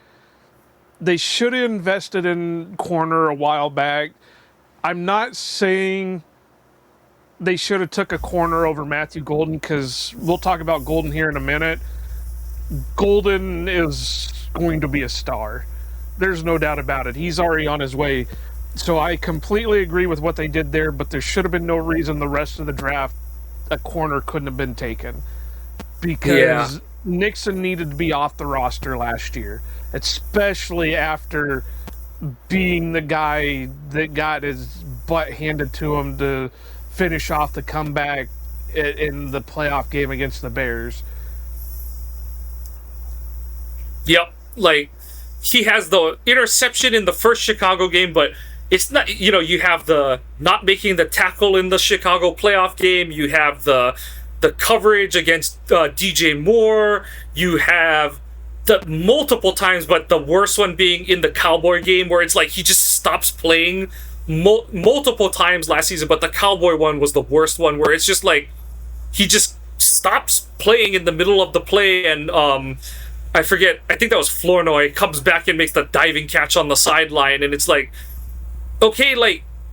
They should have invested in corner a while back. I'm not saying they should have took a corner over Matthew Golden because we'll talk about Golden here in a minute. Golden is going to be a star. There's no doubt about it. He's already on his way. So I completely agree with what they did there, but there should have been no reason the rest of the draft a corner couldn't have been taken because Nixon needed to be off the roster last year. Especially after being the guy that got his butt handed to him to finish off the comeback in the playoff game against the Bears. Yep. He has the interception in the first Chicago game, but it's not, you have the not making the tackle in the Chicago playoff game. You have the coverage against DJ Moore. You have the multiple times, but the worst one being in the Cowboy game where it's like he just stops playing multiple times last season, but the Cowboy one was the worst one where it's just like he just stops playing in the middle of the play and I forget, I think that was Flournoy comes back and makes the diving catch on the sideline and it's like, okay,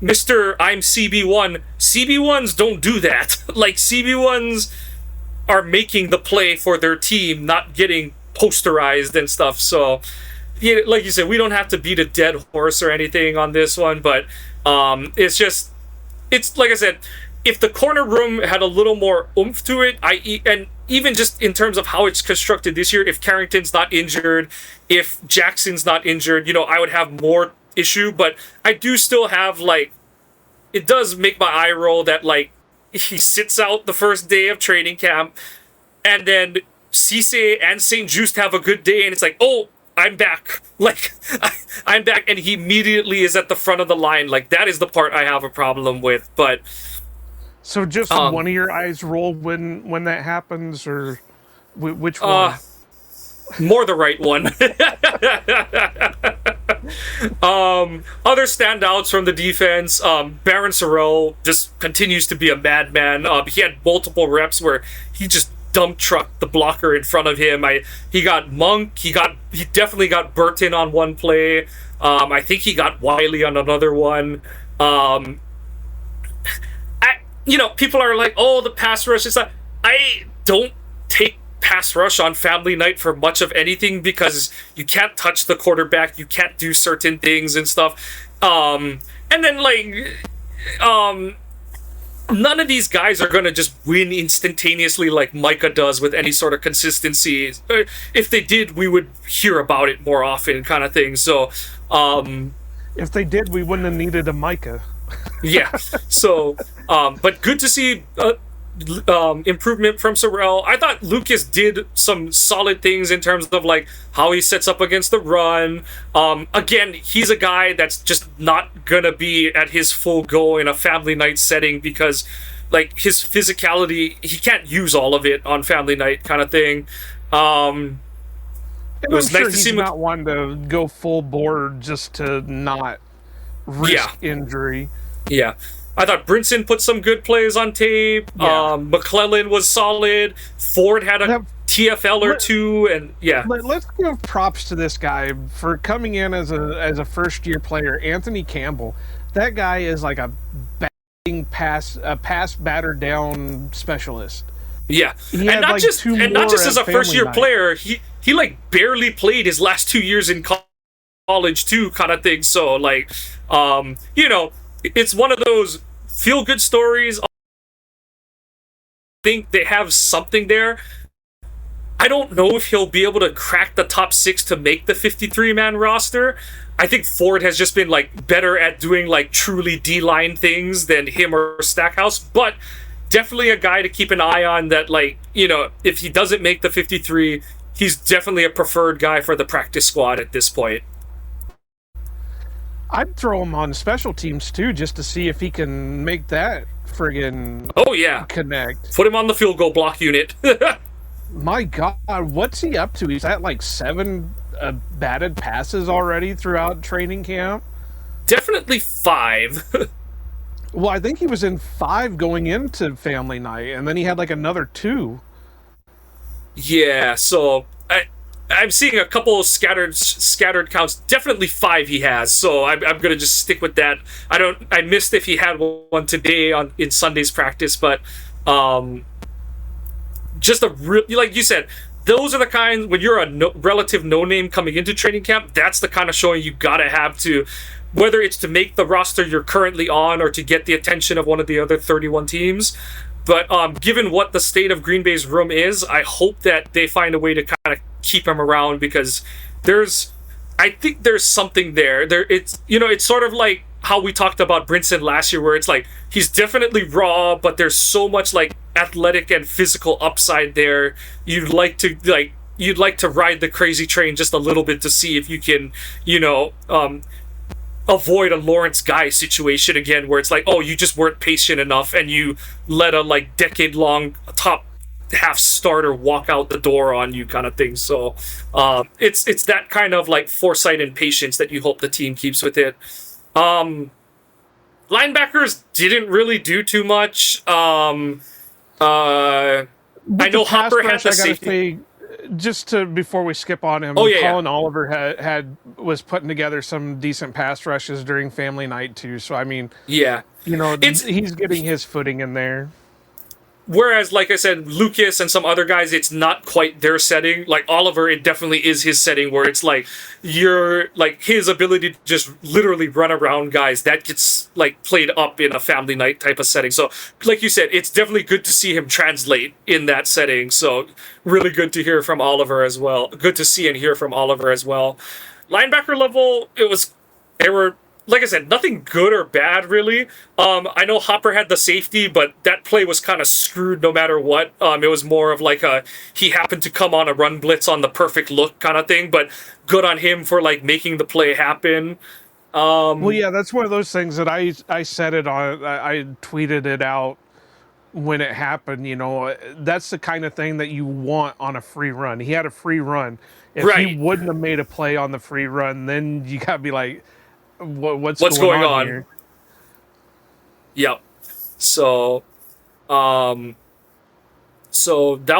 Mr. I'm CB1, CB1s don't do that. CB1s are making the play for their team, not getting posterized and stuff. So like you said, we don't have to beat a dead horse or anything on this one, but it's like I said, if the corner room had a little more oomph to it, and even just in terms of how it's constructed this year, if Carrington's not injured, if Jackson's not injured, I would have more issue, but I do still have it does make my eye roll that he sits out the first day of training camp and then Cisse and St. Just have a good day, and it's like, oh, I'm back. I'm back, and he immediately is at the front of the line. That is the part I have a problem with. But so, just one of your eyes roll when that happens, or which one? More the right one. Other standouts from the defense, Baron Sorrell just continues to be a madman. He had multiple reps where he just dump truck the blocker in front of him. He got Monk. He definitely got Burton on one play. I think he got Wiley on another one. People are like, oh, the pass rush is not. I don't take pass rush on family night for much of anything because you can't touch the quarterback, you can't do certain things and stuff. And then none of these guys are going to just win instantaneously like Micah does with any sort of consistency. If they did, we would hear about it more often kind of thing. So, if they did, we wouldn't have needed a Micah. Yeah. So, but good to see improvement from Sorrell. I thought Lucas did some solid things in terms of like how he sets up against the run. Again, he's a guy that's just not gonna be at his full go in a family night setting because like his physicality, he can't use all of it on family night kind of thing. It was nice to see him not one to go full board just to not risk injury. Yeah. I thought Brinson put some good plays on tape. Yeah. McClellan was solid. Ford had a TFL or two, and Let's give props to this guy for coming in as a first year player. Anthony Campbell, that guy is like a pass batter down specialist. Yeah, and not just as a first year player. He like barely played his last 2 years in college too, kind of thing. So like, it's one of those feel good stories. I think they have something there. I don't know if he'll be able to crack the top 6 to make the 53-man roster. I think Ford has just been like better at doing like truly D-line things than him or Stackhouse, but definitely a guy to keep an eye on that, like, if he doesn't make the 53, he's definitely a preferred guy for the practice squad at this point. I'd throw him on special teams too, just to see if he can make that friggin' connect. Put him on the field goal block unit. My God, what's he up to? He's at like 7 batted passes already throughout training camp. Definitely 5. Well, I think he was in 5 going into family night, and then he had like another 2. Yeah, so I'm seeing a couple of scattered counts. Definitely 5 he has, so I'm gonna just stick with that. I missed if he had one today in Sunday's practice, but just a real, like you said, those are the kinds when you're a relative no name coming into training camp. That's the kind of showing you gotta have to, whether it's to make the roster you're currently on or to get the attention of one of the other 31 teams. But given what the state of Green Bay's room is, I hope that they find a way to kind of keep him around because I think there's something there. It's sort of like how we talked about Brinson last year, where it's like he's definitely raw, but there's so much like athletic and physical upside there. You'd like to ride the crazy train just a little bit to see if you can, avoid a Lawrence Guy situation again, where it's like, oh, you just weren't patient enough and you let a like decade-long top half starter walk out the door on you kind of thing. So it's that kind of like foresight and patience that you hope the team keeps with it. Linebackers didn't really do too much. I know Hopper had the safety. Before we skip on him, Colin Oliver was putting together some decent pass rushes during family night too. So I mean, he's getting his footing in there. Whereas, like I said, Lucas and some other guys, it's not quite their setting. Like Oliver, it definitely is his setting where it's like you're like his ability to just literally run around guys that gets like played up in a family night type of setting. So, like you said, it's definitely good to see him translate in that setting. So, really good to hear from Oliver as well. Good to see and hear from Oliver as well. Linebacker level, they were. Like I said, nothing good or bad, really. I know Hopper had the safety, but that play was kind of screwed no matter what. It was more of like he happened to come on a run blitz on the perfect look kind of thing, but good on him for like making the play happen. Well, yeah, that's one of those things that I said it on, I tweeted it out when it happened. That's the kind of thing that you want on a free run. He had a free run. If he wouldn't have made a play on the free run, then you got to be like, what's going on here? Yep. So that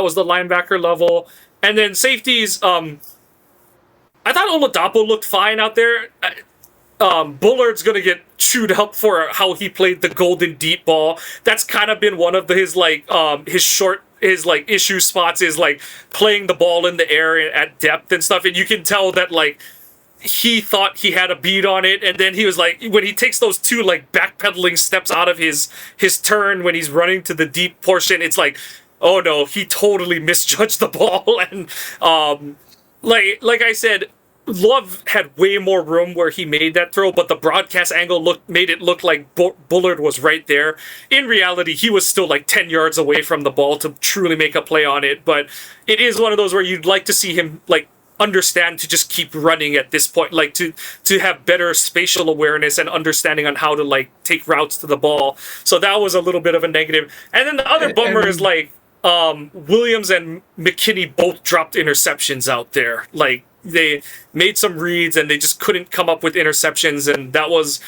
was the linebacker level, and then safeties. I thought Oladapo looked fine out there. Bullard's gonna get chewed up for how he played the golden deep ball. That's kind of been one of his issue spots is like playing the ball in the air at depth and stuff, and you can tell that like he thought he had a beat on it, and then he was like, when he takes those 2 like backpedaling steps out of his turn when he's running to the deep portion, it's like, oh no, he totally misjudged the ball. And like I said, Love had way more room where he made that throw, but the broadcast angle made it look like Bullard was right there. In reality, he was still like 10 yards away from the ball to truly make a play on it. But it is one of those where you'd like to see him like understand to just keep running at this point, like to have better spatial awareness and understanding on how to like take routes to the ball. So that was a little bit of a negative. And then the other bummer is like Williams and McKinney both dropped interceptions out there. Like, they made some reads and they just couldn't come up with interceptions, and that was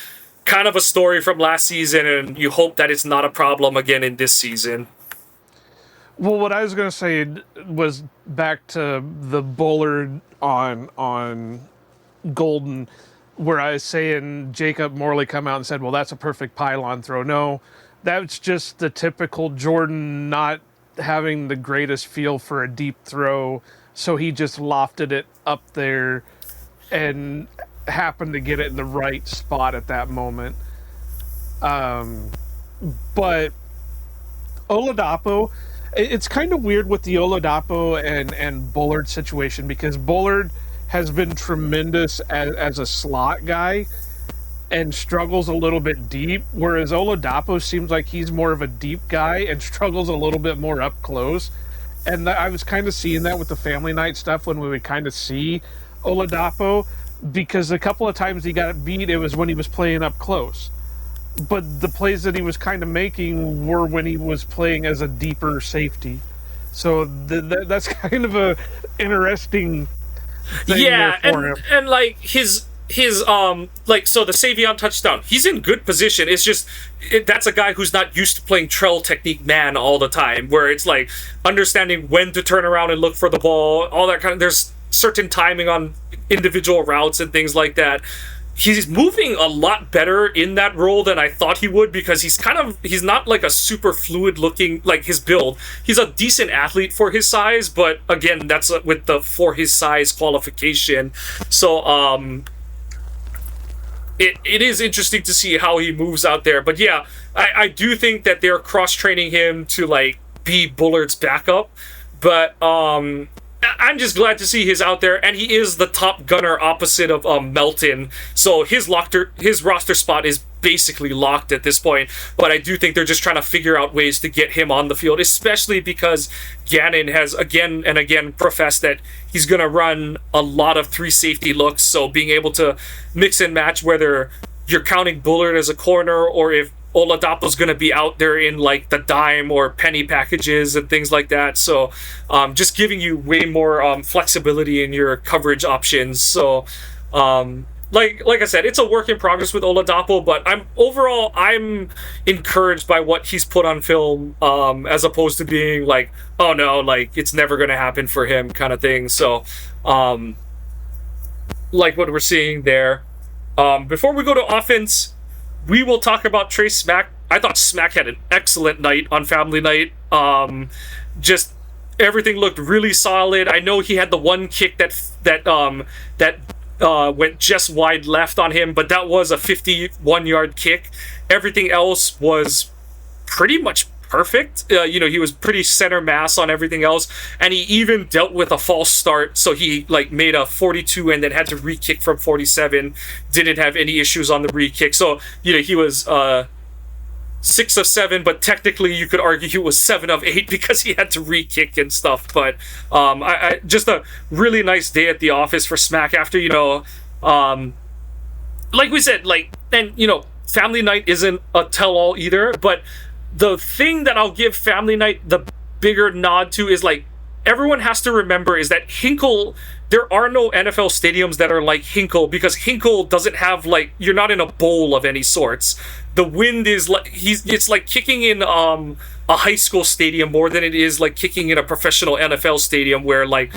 kind of a story from last season, and you hope that it's not a problem again in this season. Well, what I was going to say was back to the Bullard on Golden, where I was saying Jacob Morley come out and said, well, that's a perfect pylon throw. No, that's just the typical Jordan not having the greatest feel for a deep throw, so he just lofted it up there and happened to get it in the right spot at that moment. But Oladapo, it's kind of weird with the Oladapo and Bullard situation, because Bullard has been tremendous as a slot guy and struggles a little bit deep, whereas Oladapo seems like he's more of a deep guy and struggles a little bit more up close. And I was kind of seeing that with the family night stuff when we would kind of see Oladapo, because a couple of times he got beat, it was when he was playing up close. But the plays that he was kind of making were when he was playing as a deeper safety. So that's kind of a interesting thing there for him. And like his like, so the Savion touchdown, he's in good position. It's just that's a guy who's not used to playing trail technique man all the time, where it's like understanding when to turn around and look for the ball, all that kind of, there's certain timing on individual routes and things like that. He's moving a lot better in that role than I thought he would, because he's not like a super fluid looking, like his build. He's a decent athlete for his size, but again, that's with the for his size qualification. So it is interesting to see how he moves out there. But yeah, I do think that they're cross-training him to like be Bullard's backup. But I'm just glad to see he's out there, and he is the top gunner opposite of Melton. So his roster spot is basically locked at this point. But I do think they're just trying to figure out ways to get him on the field, especially because Gannon has again and again professed that he's going to run a lot of 3 safety looks. So being able to mix and match, whether you're counting Bullard as a corner or if Oladapo's going to be out there in like the dime or penny packages and things like that. So just giving you way more flexibility in your coverage options. So like I said, it's a work in progress with Oladapo, but I'm encouraged by what he's put on film, as opposed to being like, oh no, like it's never going to happen for him kind of thing. So like what we're seeing there. Before we go to offense, we will talk about Trey Smack. I thought Smack had an excellent night on Family Night. Just everything looked really solid. I know he had the one kick that went just wide left on him, but that was a 51-yard kick. Everything else was pretty much perfect. He was pretty center mass on everything else, and he even dealt with a false start, so he like made a 42 and then had to re-kick from 47. Didn't have any issues on the re-kick, so he was 6 of 7, but technically you could argue he was 7 of 8 because he had to re-kick and stuff. But I just a really nice day at the office for Smack after like we said, Family Night isn't a tell-all either, but the thing that I'll give Family Night the bigger nod to is like everyone has to remember is that Hinkle, there are no NFL stadiums that are like Hinkle, because Hinkle doesn't have like, you're not in a bowl of any sorts. The wind is like, it's like kicking in a high school stadium more than it is like kicking in a professional NFL stadium where like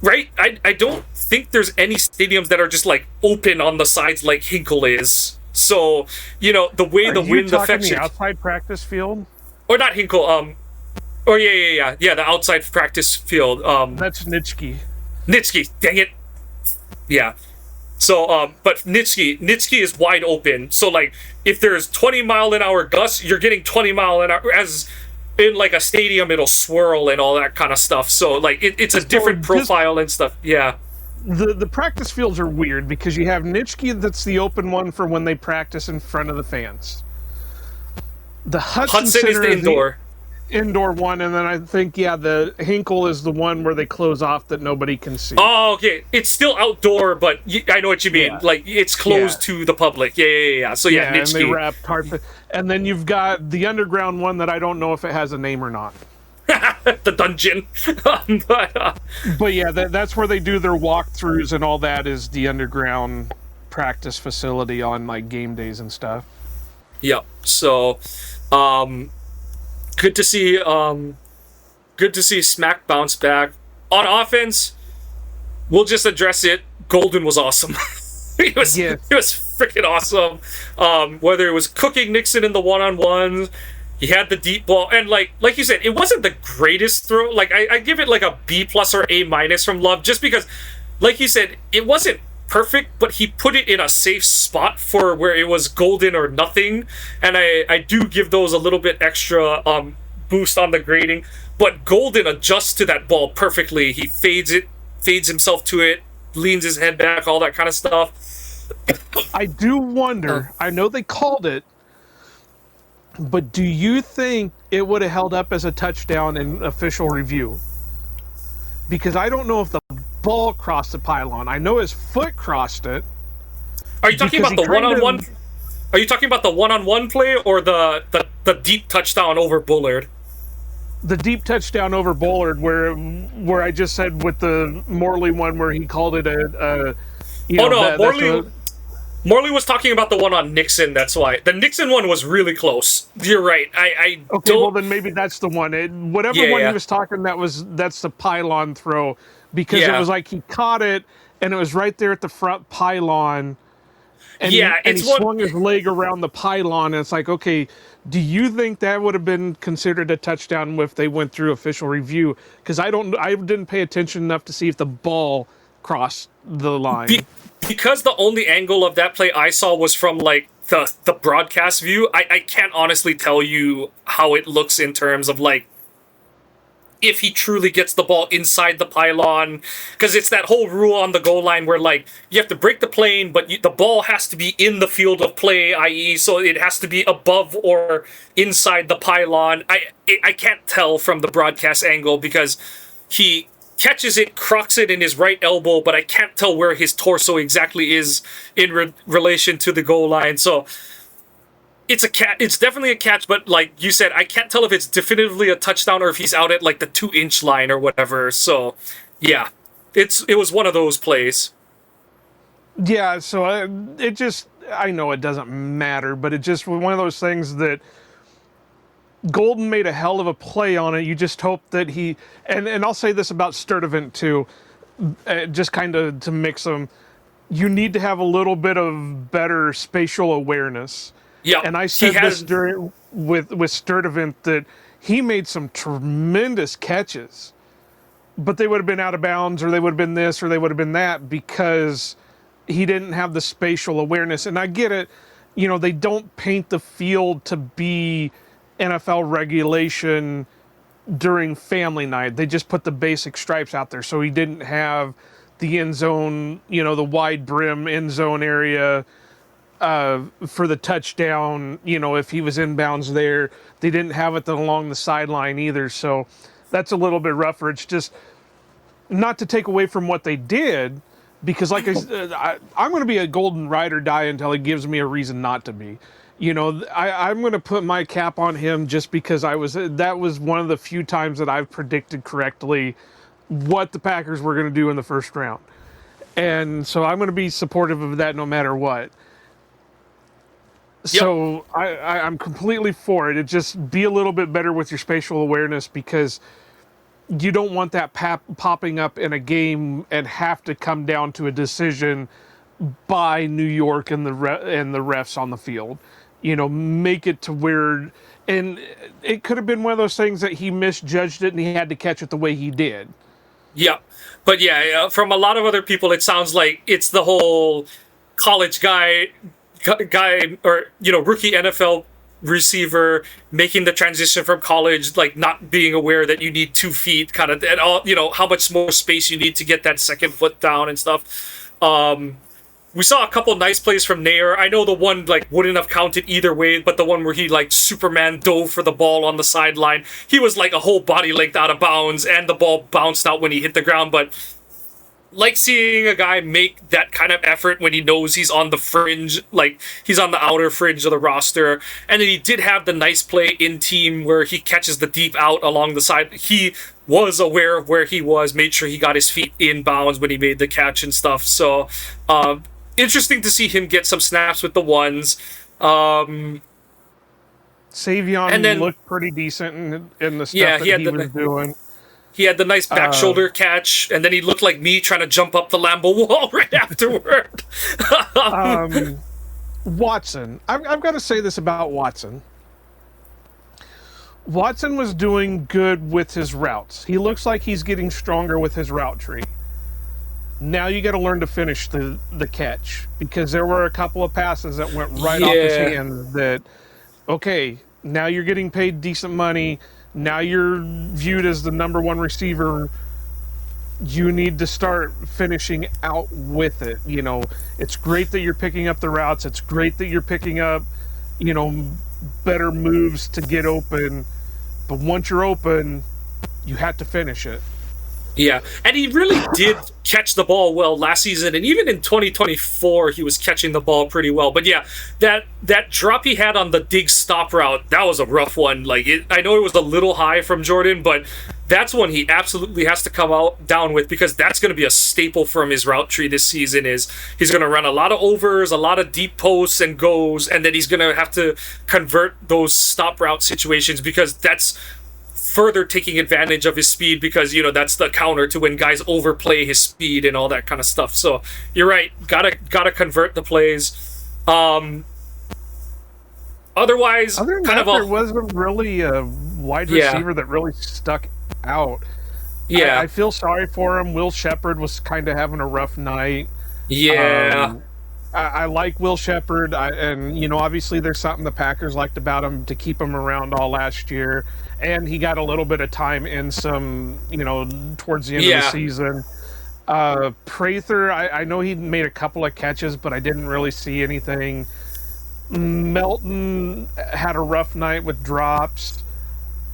right? I don't think there's any stadiums that are just like open on the sides like Hinkle is. So, the way the wind affects the outside practice field? Or not Hinkle, the outside practice field. That's Nitschke. Nitschke, dang it. Yeah. So, but Nitschke is wide open. So, like, if there's 20-mile-an-hour gusts, you're getting 20-mile-an-hour, as in, like, a stadium, it'll swirl and all that kind of stuff. So, like, it's a different profile and stuff. Yeah. the practice fields are weird because you have Nitschke that's the open one for when they practice in front of the fans. The Hudson Center is the indoor. Indoor one, and then I think the Hinkle is the one where they close off that nobody can see. Oh, okay. It's still outdoor, but I know what you mean. Like it's closed to the public. Yeah. So and they wrap tarp. And then you've got the underground one that I don't know if it has a name or not. The dungeon. But yeah, that's where they do their walkthroughs and all that is the underground practice facility on like game days and stuff. Yep. So, good to see Smack bounce back. On offense, we'll just address it. Golden was awesome. It was freaking awesome. Whether it was cooking Nixon in the one-on-ones, he had the deep ball, and like you said, it wasn't the greatest throw. Like I give it like a B+ or A- from Love, just because, like you said, it wasn't perfect, but he put it in a safe spot for where it was golden or nothing, and I do give those a little bit extra boost on the grading. But Golden adjusts to that ball perfectly. He fades himself to it, leans his head back, all that kind of stuff. I do wonder, I know they called it, but do you think it would have held up as a touchdown in official review? Because I don't know if the ball crossed the pylon. I know his foot crossed it. Are you talking about the one-on-one? Are you talking about the one-on-one play or the deep touchdown over Bullard? The deep touchdown over Bullard, where I just said with the Morley one where he called it Morley was talking about the one on Nixon. That's why the Nixon one was really close. You're right. Well then maybe that's the one. He was talking, that's the pylon throw, because it was like he caught it and it was right there at the front pylon. And he swung his leg around the pylon, and it's like, okay, do you think that would have been considered a touchdown if they went through official review? Because I didn't pay attention enough to see if the ball crossed the line. Because the only angle of that play I saw was from like the broadcast view, I can't honestly tell you how it looks in terms of like if he truly gets the ball inside the pylon, because it's that whole rule on the goal line where like you have to break the plane, but the ball has to be in the field of play, i.e. so it has to be above or inside the pylon. I can't tell from the broadcast angle because he catches it, crocks it in his right elbow, but I can't tell where his torso exactly is in relation to the goal line. So it's definitely a catch, but like you said, I can't tell if it's definitively a touchdown or if he's out at like the 2-inch line or whatever. So yeah, it was one of those plays. Yeah, so I know it doesn't matter, but it just was one of those things that Golden made a hell of a play on it. You just hope that and I'll say this about Sturdivant too, just kind of to mix them. You need to have a little bit of better spatial awareness. Yeah, and I said this with Sturdivant that he made some tremendous catches, but they would have been out of bounds, or they would have been this, or they would have been that, because he didn't have the spatial awareness. And I get it, they don't paint the field to be NFL regulation during family night. They just put the basic stripes out there, so he didn't have the end zone, the wide brim end zone area. For the touchdown, if he was inbounds there, they didn't have it along the sideline either. So that's a little bit rougher. It's just not to take away from what they did, because like I said, I'm going to be a Golden ride or die until he gives me a reason not to be. I'm going to put my cap on him just because that was one of the few times that I've predicted correctly what the Packers were going to do in the first round. And so I'm going to be supportive of that no matter what. Yep. So I'm completely for it. It just be a little bit better with your spatial awareness, because you don't want that popping up in a game and have to come down to a decision by New York and the refs on the field. Make it to where, and it could have been one of those things that he misjudged it and he had to catch it the way he did. Yeah, but from a lot of other people, it sounds like it's the whole college guy or rookie NFL receiver, making the transition from college, like not being aware that you need 2 feet, kind of, and all, how much more space you need to get that second foot down and stuff. We saw a couple nice plays from Nair. I know the one like wouldn't have counted either way, but the one where he like Superman dove for the ball on the sideline, he was like a whole body length out of bounds, and the ball bounced out when he hit the ground. But like seeing a guy make that kind of effort when he knows he's on the fringe, like he's on the outer fringe of the roster. And then he did have the nice play in team where he catches the deep out along the side. He was aware of where he was, made sure he got his feet in bounds when he made the catch and stuff. So interesting to see him get some snaps with the ones. Savion and then, looked pretty decent in the stuff that he was doing. He had the nice back shoulder catch, and then he looked like me trying to jump up the Lambeau wall right afterward. Watson. I've got to say this about Watson. Watson was doing good with his routes. He looks like he's getting stronger with his route tree. Now you got to learn to finish the catch, because there were a couple of passes that went right off his hands that, okay, now you're getting paid decent money. Now you're viewed as the number one receiver. You need to start finishing out with it. It's great that you're picking up the routes. It's great that you're picking up, better moves to get open. But once you're open, you have to finish it. Yeah, and he really did catch the ball well last season, and even in 2024, he was catching the ball pretty well. But yeah, that drop he had on the dig stop route, that was a rough one. Like, I know it was a little high from Jordan, but that's one he absolutely has to come out down with, because that's going to be a staple from his route tree this season. Is he's going to run a lot of overs, a lot of deep posts and goes, and then he's going to have to convert those stop route situations, because that's further taking advantage of his speed, because that's the counter to when guys overplay his speed and all that kind of stuff. So you're right, gotta convert the plays. Otherwise, other than kind that, of there wasn't really a wide receiver that really stuck out. Yeah, I feel sorry for him. Will Shepherd was kind of having a rough night. Yeah. I like Will Shepherd, and obviously there's something the Packers liked about him to keep him around all last year, and he got a little bit of time in some, towards the end of the season. Prather, I know he made a couple of catches, but I didn't really see anything. Melton had a rough night with drops.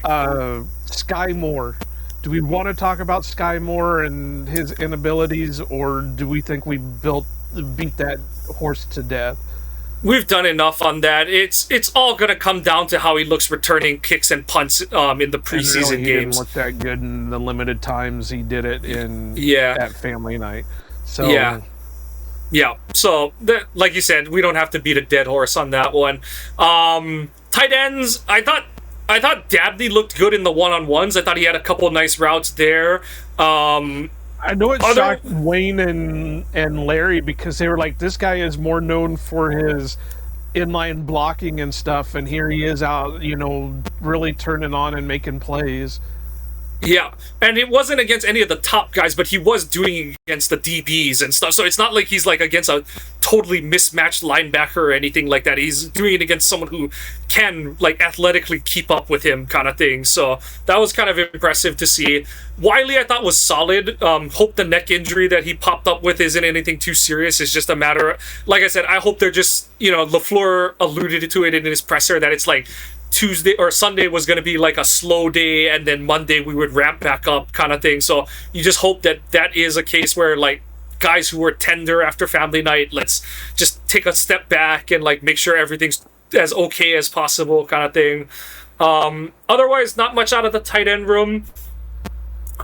Sky Moore. Do we want to talk about Sky Moore and his inabilities, or do we think we beat that horse to death? We've done enough on that. It's all gonna come down to how he looks returning kicks and punts in the preseason games. He didn't look that good in the limited times he did it in that family night. So yeah. So like you said, we don't have to beat a dead horse on that one. Tight ends, I thought Dabney looked good in the one-on-ones. I thought he had a couple nice routes there. I know it shocked Wayne and Larry, because they were like, this guy is more known for his inline blocking and stuff, and here he is out, really turning on and making plays. Yeah, and it wasn't against any of the top guys, but he was doing it against the DBs and stuff. So it's not like he's like against a totally mismatched linebacker or anything like that. He's doing it against someone who can like athletically keep up with him, kind of thing. So that was kind of impressive to see. Wiley, I thought, was solid. Hope the neck injury that he popped up with isn't anything too serious. It's just a matter of, like I said, I hope they're just, LaFleur alluded to it in his presser, that it's like Tuesday or Sunday was going to be like a slow day, and then Monday we would ramp back up, kind of thing. So you just hope that is a case where, like, guys who were tender after family night, let's just take a step back and like make sure everything's as okay as possible, kind of thing. Otherwise, not much out of the tight end room.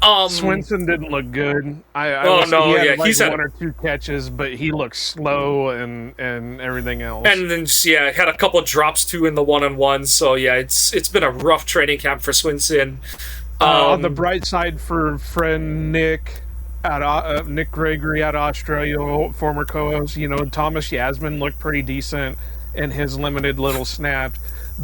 Swinson didn't look good. He had one or two catches, but he looked slow and everything else. And then had a couple drops too in the one-on-ones. So it's been a rough training camp for Swinson. On the bright side for friend Nick Gregory out of Australia, former co-host, Thomas Yasmin looked pretty decent in his limited little snaps.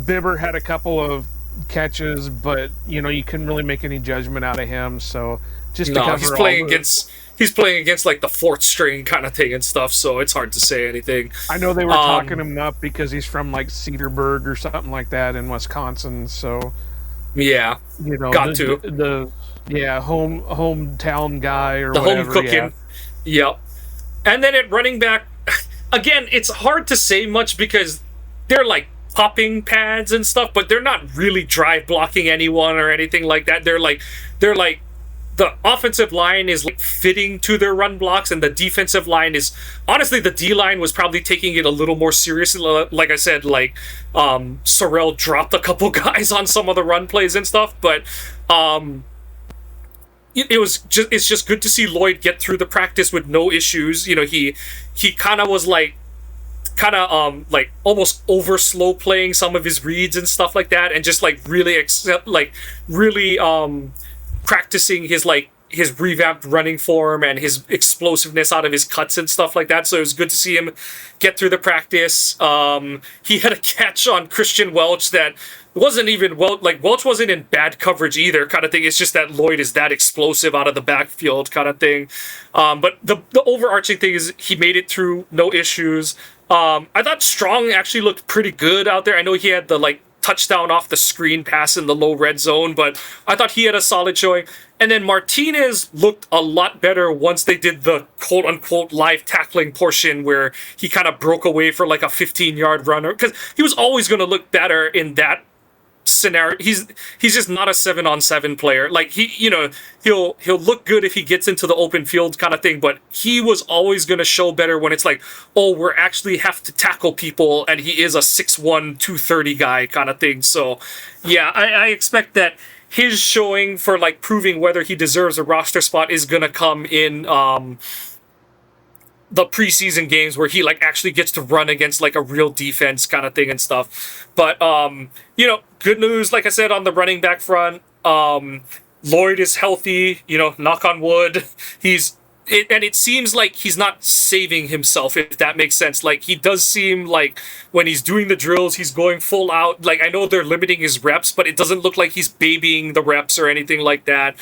Bibber had a couple of catches, but you couldn't really make any judgment out of him. So just to cover he's playing against he's playing against like the fourth string kind of thing and stuff, so it's hard to say anything. I know they were talking him up because he's from like Cedarburg or something like that in Wisconsin, so yeah, got the hometown guy or the whatever, home cooking. Yep. And then at running back, again, it's hard to say much because they're like popping pads and stuff, but they're not really drive blocking anyone or anything like that. They're like the offensive line is like fitting to their run blocks, and the defensive line is honestly, the D line was probably taking it a little more seriously. Like I said, like Sorrell dropped a couple guys on some of the run plays and stuff, but it's just good to see Lloyd get through the practice with no issues. He kind of was like almost over slow playing some of his reads and stuff like that, and just like really practicing his revamped running form and his explosiveness out of his cuts and stuff like that. So it was good to see him get through the practice. He had a catch on Christian Welch that wasn't even Welch wasn't in bad coverage either, kind of thing. It's just that Lloyd is that explosive out of the backfield kind of thing. But the overarching thing is he made it through no issues. I thought Strong actually looked pretty good out there. I know he had the touchdown off the screen pass in the low red zone, but I thought he had a solid showing. And then Martinez looked a lot better once they did the quote-unquote live tackling portion where he kind of broke away for like a 15-yard runner, because he was always going to look better in that scenario. He's just not a 7-on-7 player. Like he'll look good if he gets into the open field kind of thing, but he was always going to show better when it's like, oh, we're actually have to tackle people, and he is a 6'1", 230 guy kind of thing. So yeah, I expect that his showing for like proving whether he deserves a roster spot is going to come in the preseason games where he like actually gets to run against like a real defense kind of thing and stuff. But good news, like I said, on the running back front. Lloyd is healthy, knock on wood. And it seems like he's not saving himself, if that makes sense. Like, he does seem like when he's doing the drills, he's going full out. Like, I know they're limiting his reps, but it doesn't look like he's babying the reps or anything like that.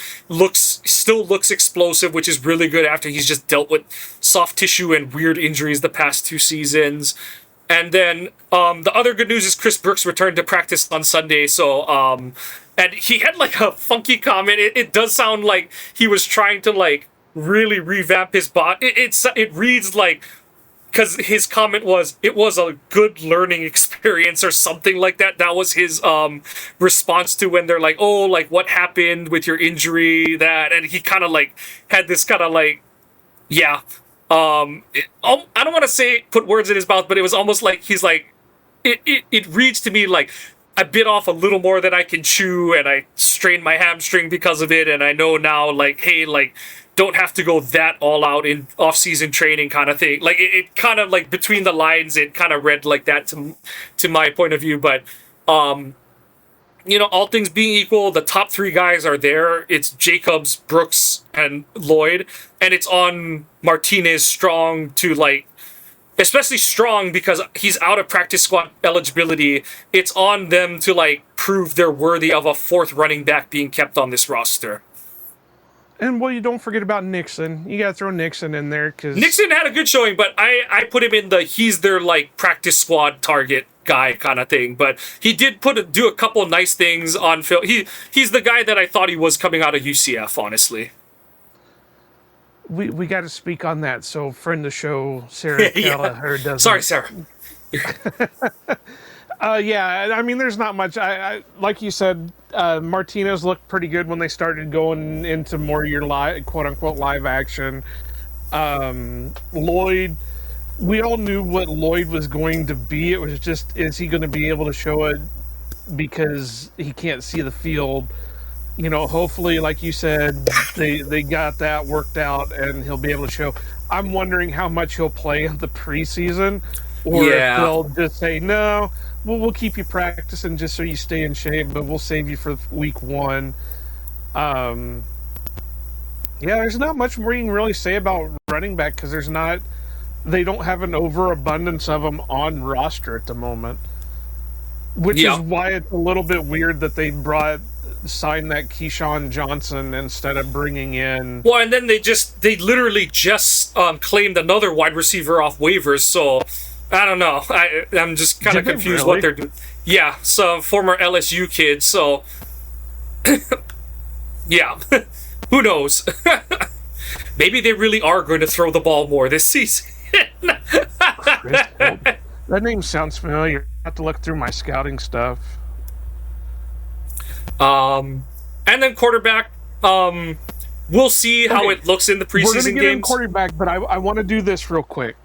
Still looks explosive, which is really good after he's just dealt with soft tissue and weird injuries the past 2 seasons. And then the other good news is Chris Brooks returned to practice on Sunday. So, and he had like a funky comment. It does sound like he was trying to like really revamp his bot. It reads like, because his comment was, it was a good learning experience or something like that. That was his response to when they're like, oh, like what happened with your injury, that, and he kind of like had this kind of like, yeah. I don't want to say put words in his mouth, but it was almost like he's like, it reads to me like, I bit off a little more than I can chew, and I strained my hamstring because of it, and I know now, like, hey, like, don't have to go that all out in off-season training kind of thing. Like, it kind of, like, between the lines, it kind of read like that to my point of view. But, all things being equal, the top 3 guys are there. It's Jacobs, Brooks, and Lloyd. And it's on Martinez, Strong to, like, especially Strong, because he's out of practice squad eligibility. It's on them to, like, prove they're worthy of a 4th running back being kept on this roster. And, well, you don't forget about Nixon. You got to throw Nixon in there, because Nixon had a good showing, but I put him in he's their, like, practice squad target guy kind of thing. But he did do a couple nice things on film. He's the guy that I thought he was coming out of UCF, honestly. We got to speak on that. So, friend of the show, Sarah Kelleher doesn't. Sorry, Sarah. Yeah, I mean, there's not much. I like you said, Martinez looked pretty good when they started going into more your quote unquote live action. Lloyd, we all knew what Lloyd was going to be. It was just, is he going to be able to show it because he can't see the field? Hopefully, like you said, they got that worked out and he'll be able to show. I'm wondering how much he'll play in the preseason, or if they'll just say, no, we'll keep you practicing just so you stay in shape, but we'll save you for week 1. Yeah, there's not much more you can really say about running back, because they don't have an overabundance of them on roster at the moment, which is why it's a little bit weird that they brought sign that Keyshawn Johnson instead of bringing in. Well, and then they literally just claimed another wide receiver off waivers. So I don't know. I'm just kind of confused what they're doing. Yeah, some former LSU kid. So yeah, who knows? Maybe they really are going to throw the ball more this season. That name sounds familiar. I have to look through my scouting stuff. And then quarterback, we'll see how it looks in the preseason games. We're going to get in quarterback, but I want to do this real quick.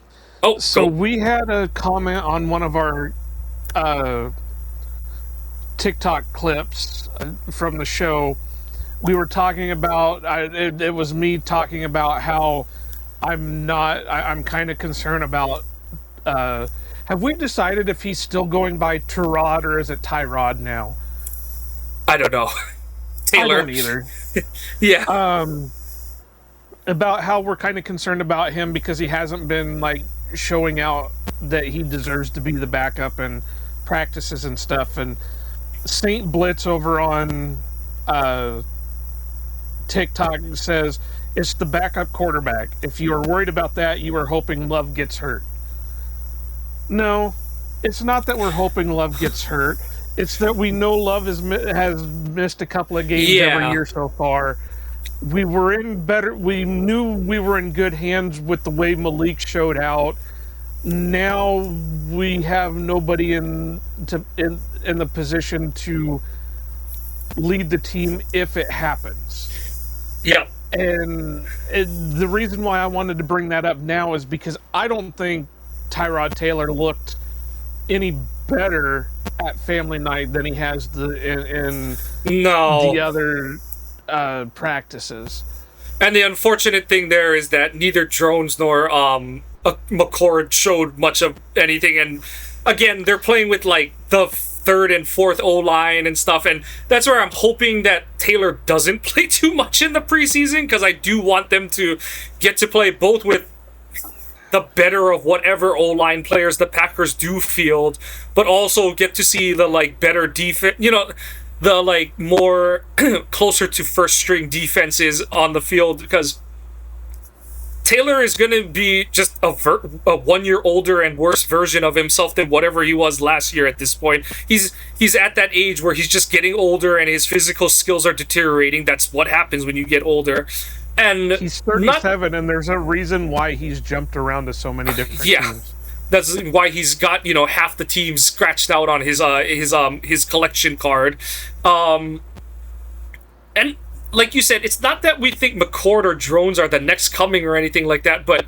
Oh, so we had a comment on one of our TikTok clips from the show. We were talking about, it was me talking about how I'm kind of concerned about, have we decided if he's still going by Tyrod or is it Tyrod now? I don't know. Taylor. I don't either. Yeah. About how we're kind of concerned about him because he hasn't been like showing out that he deserves to be the backup in practices and stuff. And Saint Blitz over on TikTok says it's the backup quarterback. If you are worried about that, you are hoping Love gets hurt. No, it's not that we're hoping Love gets hurt. It's that we know Love has missed a couple of games every year so far. We knew we were in good hands with the way Malik showed out. Now we have nobody in the position to lead the team if it happens. Yeah. And the reason why I wanted to bring that up now is because I don't think Tyrod Taylor looked any better at family night than he has in the other practices. And the unfortunate thing there is that neither Drones nor McCord showed much of anything. And again, they're playing with like the third and fourth O-line and stuff, and that's where I'm hoping that Taylor doesn't play too much in the preseason, because I do want them to get to play both with the better of whatever O-line players the Packers do field, but also get to see the like better defense, the like more closer to first string defenses on the field, because Taylor is going to be just a 1 year older and worse version of himself than whatever he was last year at this point. He's at that age where he's just getting older and his physical skills are deteriorating. That's what happens when you get older. And he's 37, and there's a reason why he's jumped around to so many different teams. That's why he's got, half the team scratched out on his collection card. And like you said, it's not that we think McCord or Drones are the next coming or anything like that, but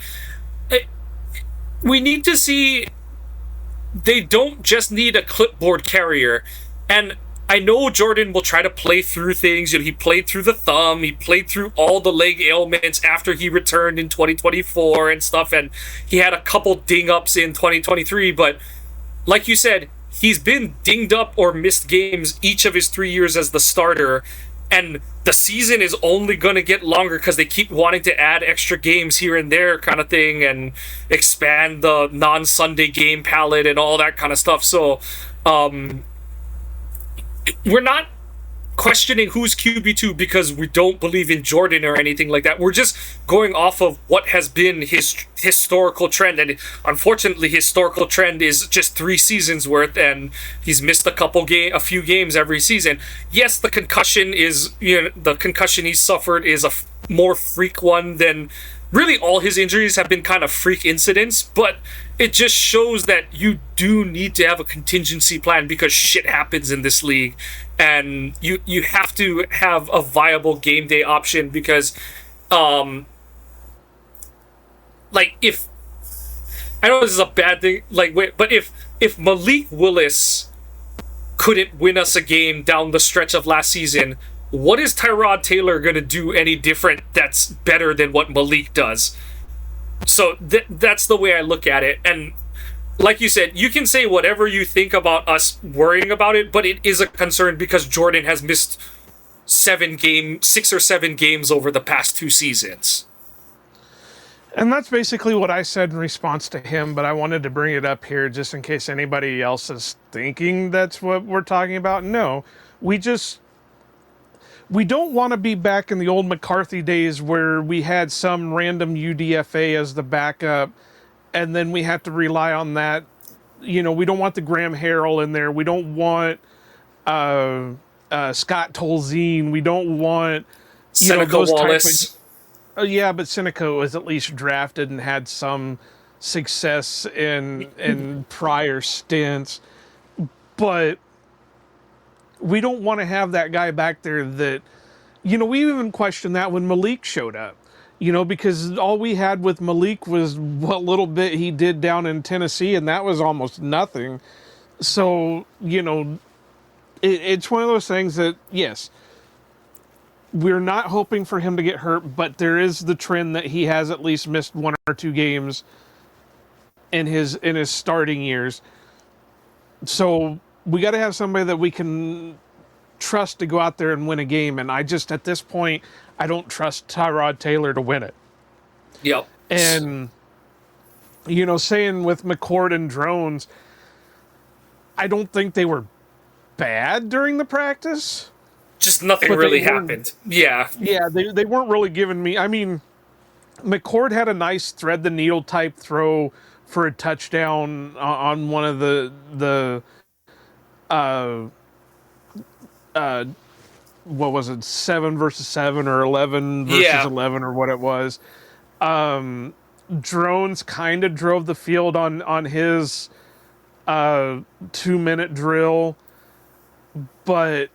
we need to see they don't just need a clipboard carrier. And I know Jordan will try to play through things. He played through the thumb. He played through all the leg ailments after he returned in 2024 and stuff. And he had a couple ding-ups in 2023. But like you said, he's been dinged up or missed games each of his 3 years as the starter. And the season is only going to get longer because they keep wanting to add extra games here and there kind of thing and expand the non-Sunday game palette and all that kind of stuff. So we're not questioning who's QB2 because we don't believe in Jordan or anything like that. We're just going off of what has been his historical trend, and unfortunately historical trend is just 3 seasons worth, and he's missed a few games every season. Yes, the concussion he's suffered is a more freak one than really all his injuries have been kind of freak incidents, but it just shows that you do need to have a contingency plan because shit happens in this league, and you have to have a viable game day option because if I know this is a bad thing, but if Malik Willis couldn't win us a game down the stretch of last season, what is Tyrod Taylor going to do any different that's better than what Malik does? So that's the way I look at it. And like you said, you can say whatever you think about us worrying about it, but it is a concern because Jordan has missed 6 or 7 games over the past 2 seasons. And that's basically what I said in response to him, but I wanted to bring it up here just in case anybody else is thinking that's what we're talking about. No, we just we don't want to be back in the old McCarthy days where we had some random UDFA as the backup, and then we have to rely on that. We don't want the Graham Harrell in there. We don't want Scott Tolzien. We don't want Seneca Wallace. Yeah, but Seneca was at least drafted and had some success in prior stints. But we don't want to have that guy back there that, we even questioned that when Malik showed up, because all we had with Malik was what little bit he did down in Tennessee, and that was almost nothing. So, it's one of those things that, yes, we're not hoping for him to get hurt, but there is the trend that he has at least missed 1 or 2 games in his starting years. So we got to have somebody that we can trust to go out there and win a game. And at this point, I don't trust Tyrod Taylor to win it. Yep. And, saying with McCord and Drones, I don't think they were bad during the practice. Just nothing really happened. Yeah. Yeah, they weren't really giving me... I mean, McCord had a nice thread-the-needle type throw for a touchdown on one of the what was it, 7 versus 7 or 11 versus 11 or what it was. Drones kind of drove the field on his 2-minute drill, but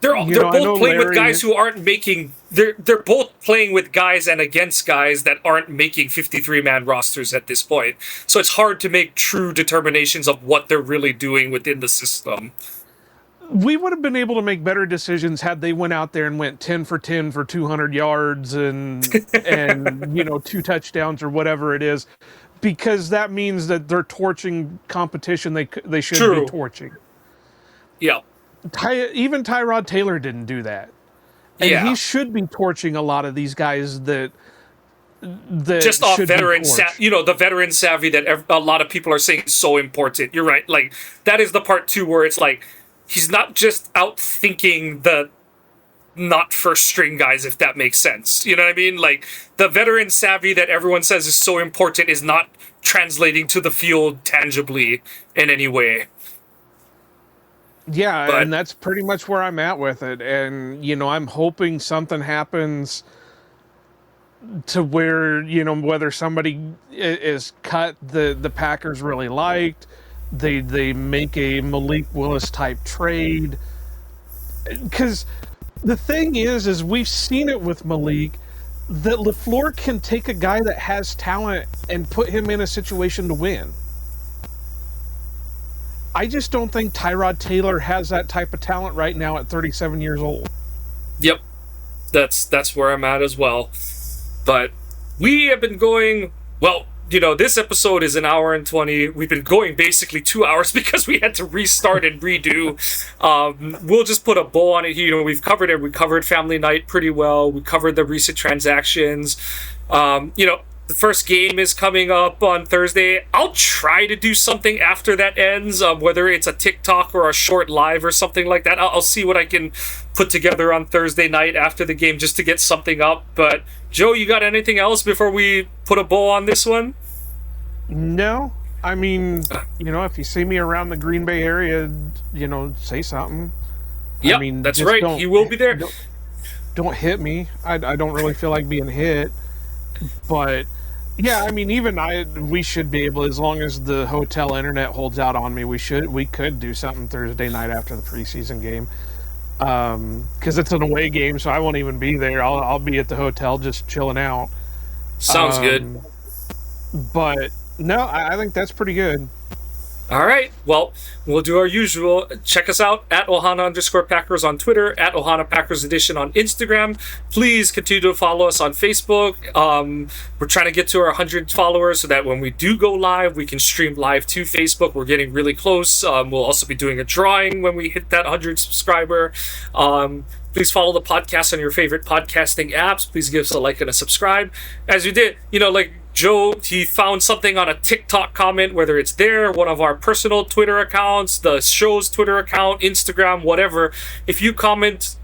they're both playing with guys who aren't making. They're both playing with guys and against guys that aren't making 53-man rosters at this point. So it's hard to make true determinations of what they're really doing within the system. We would have been able to make better decisions had they went out there and went 10 for 10 for 200 yards and 2 touchdowns or whatever it is, because that means that they're torching competition they should be torching. Yeah. Even Tyrod Taylor didn't do that. And he should be torching a lot of these guys that just off veteran, the veteran savvy that a lot of people are saying is so important. You're right. Like, that is the part too where it's like, he's not just out thinking the not first string guys, if that makes sense. You know what I mean? Like, the veteran savvy that everyone says is so important is not translating to the field tangibly in any way. Yeah, and that's pretty much where I'm at with it. And, I'm hoping something happens to where, whether somebody is cut the Packers really liked, they make a Malik Willis type trade. Because the thing is we've seen it with Malik, that LaFleur can take a guy that has talent and put him in a situation to win. I just don't think Tyrod Taylor has that type of talent right now at 37 years old. Yep. That's where I'm at as well. But we have been going, this episode is 1 hour and 20. We've been going basically 2 hours because we had to restart and redo. We'll just put a bow on it here. We've covered it. We covered Family Night pretty well. We covered the recent transactions. The first game is coming up on Thursday. I'll try to do something after that ends, whether it's a TikTok or a short live or something like that. I'll see what I can put together on Thursday night after the game just to get something up. But, Joe, you got anything else before we put a bow on this one? No. I mean, if you see me around the Green Bay area, say something. Yeah, that's right. He will be there. Don't hit me. I don't really feel like being hit. But yeah, I mean, we should be able, as long as the hotel internet holds out on me, we could do something Thursday night after the preseason game. Because it's an away game, so I won't even be there. I'll be at the hotel just chilling out. Sounds good. But no, I think that's pretty good. All right. Well, we'll do our usual. Check us out at Ohana_Packers on Twitter, at Ohana Packers Edition on Instagram. Please continue to follow us on Facebook. We're trying to get to our 100 followers so that when we do go live, we can stream live to Facebook. We're getting really close. We'll also be doing a drawing when we hit that 100 subscriber. Please follow the podcast on your favorite podcasting apps. Please give us a like and a subscribe. As you did, Joe, he found something on a TikTok comment, whether it's there, one of our personal Twitter accounts, the show's Twitter account, Instagram, whatever. If you comment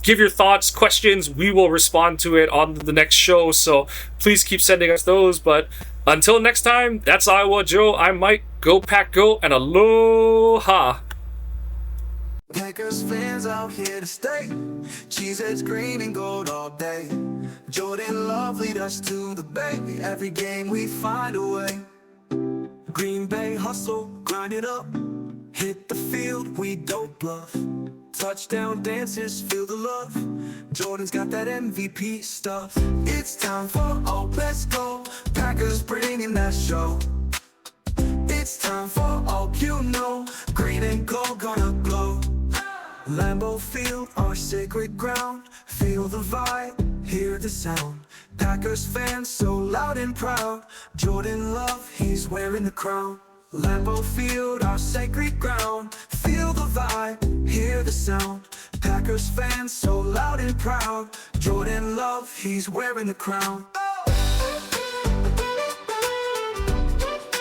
give your thoughts, questions. We will respond to it on the next show. So please keep sending us those. But until next time, that's Iowa Joe. I'm Mike. Go Pack Go, and aloha. Packers fans out here to stay. Cheeseheads green and gold all day. Jordan Love lead us to the bay. Every game we find a way. Green Bay hustle, grind it up. Hit the field, we don't bluff. Touchdown dances, feel the love. Jordan's got that MVP stuff. It's time for all, let's go. Packers bringing that show. It's time for all, you know. Green and gold gonna glow. Lambeau Field, our sacred ground. Feel the vibe, hear the sound. Packers fans so loud and proud. Jordan Love, he's wearing the crown. Lambeau Field, our sacred ground. Feel the vibe, hear the sound. Packers fans so loud and proud. Jordan Love, he's wearing the crown.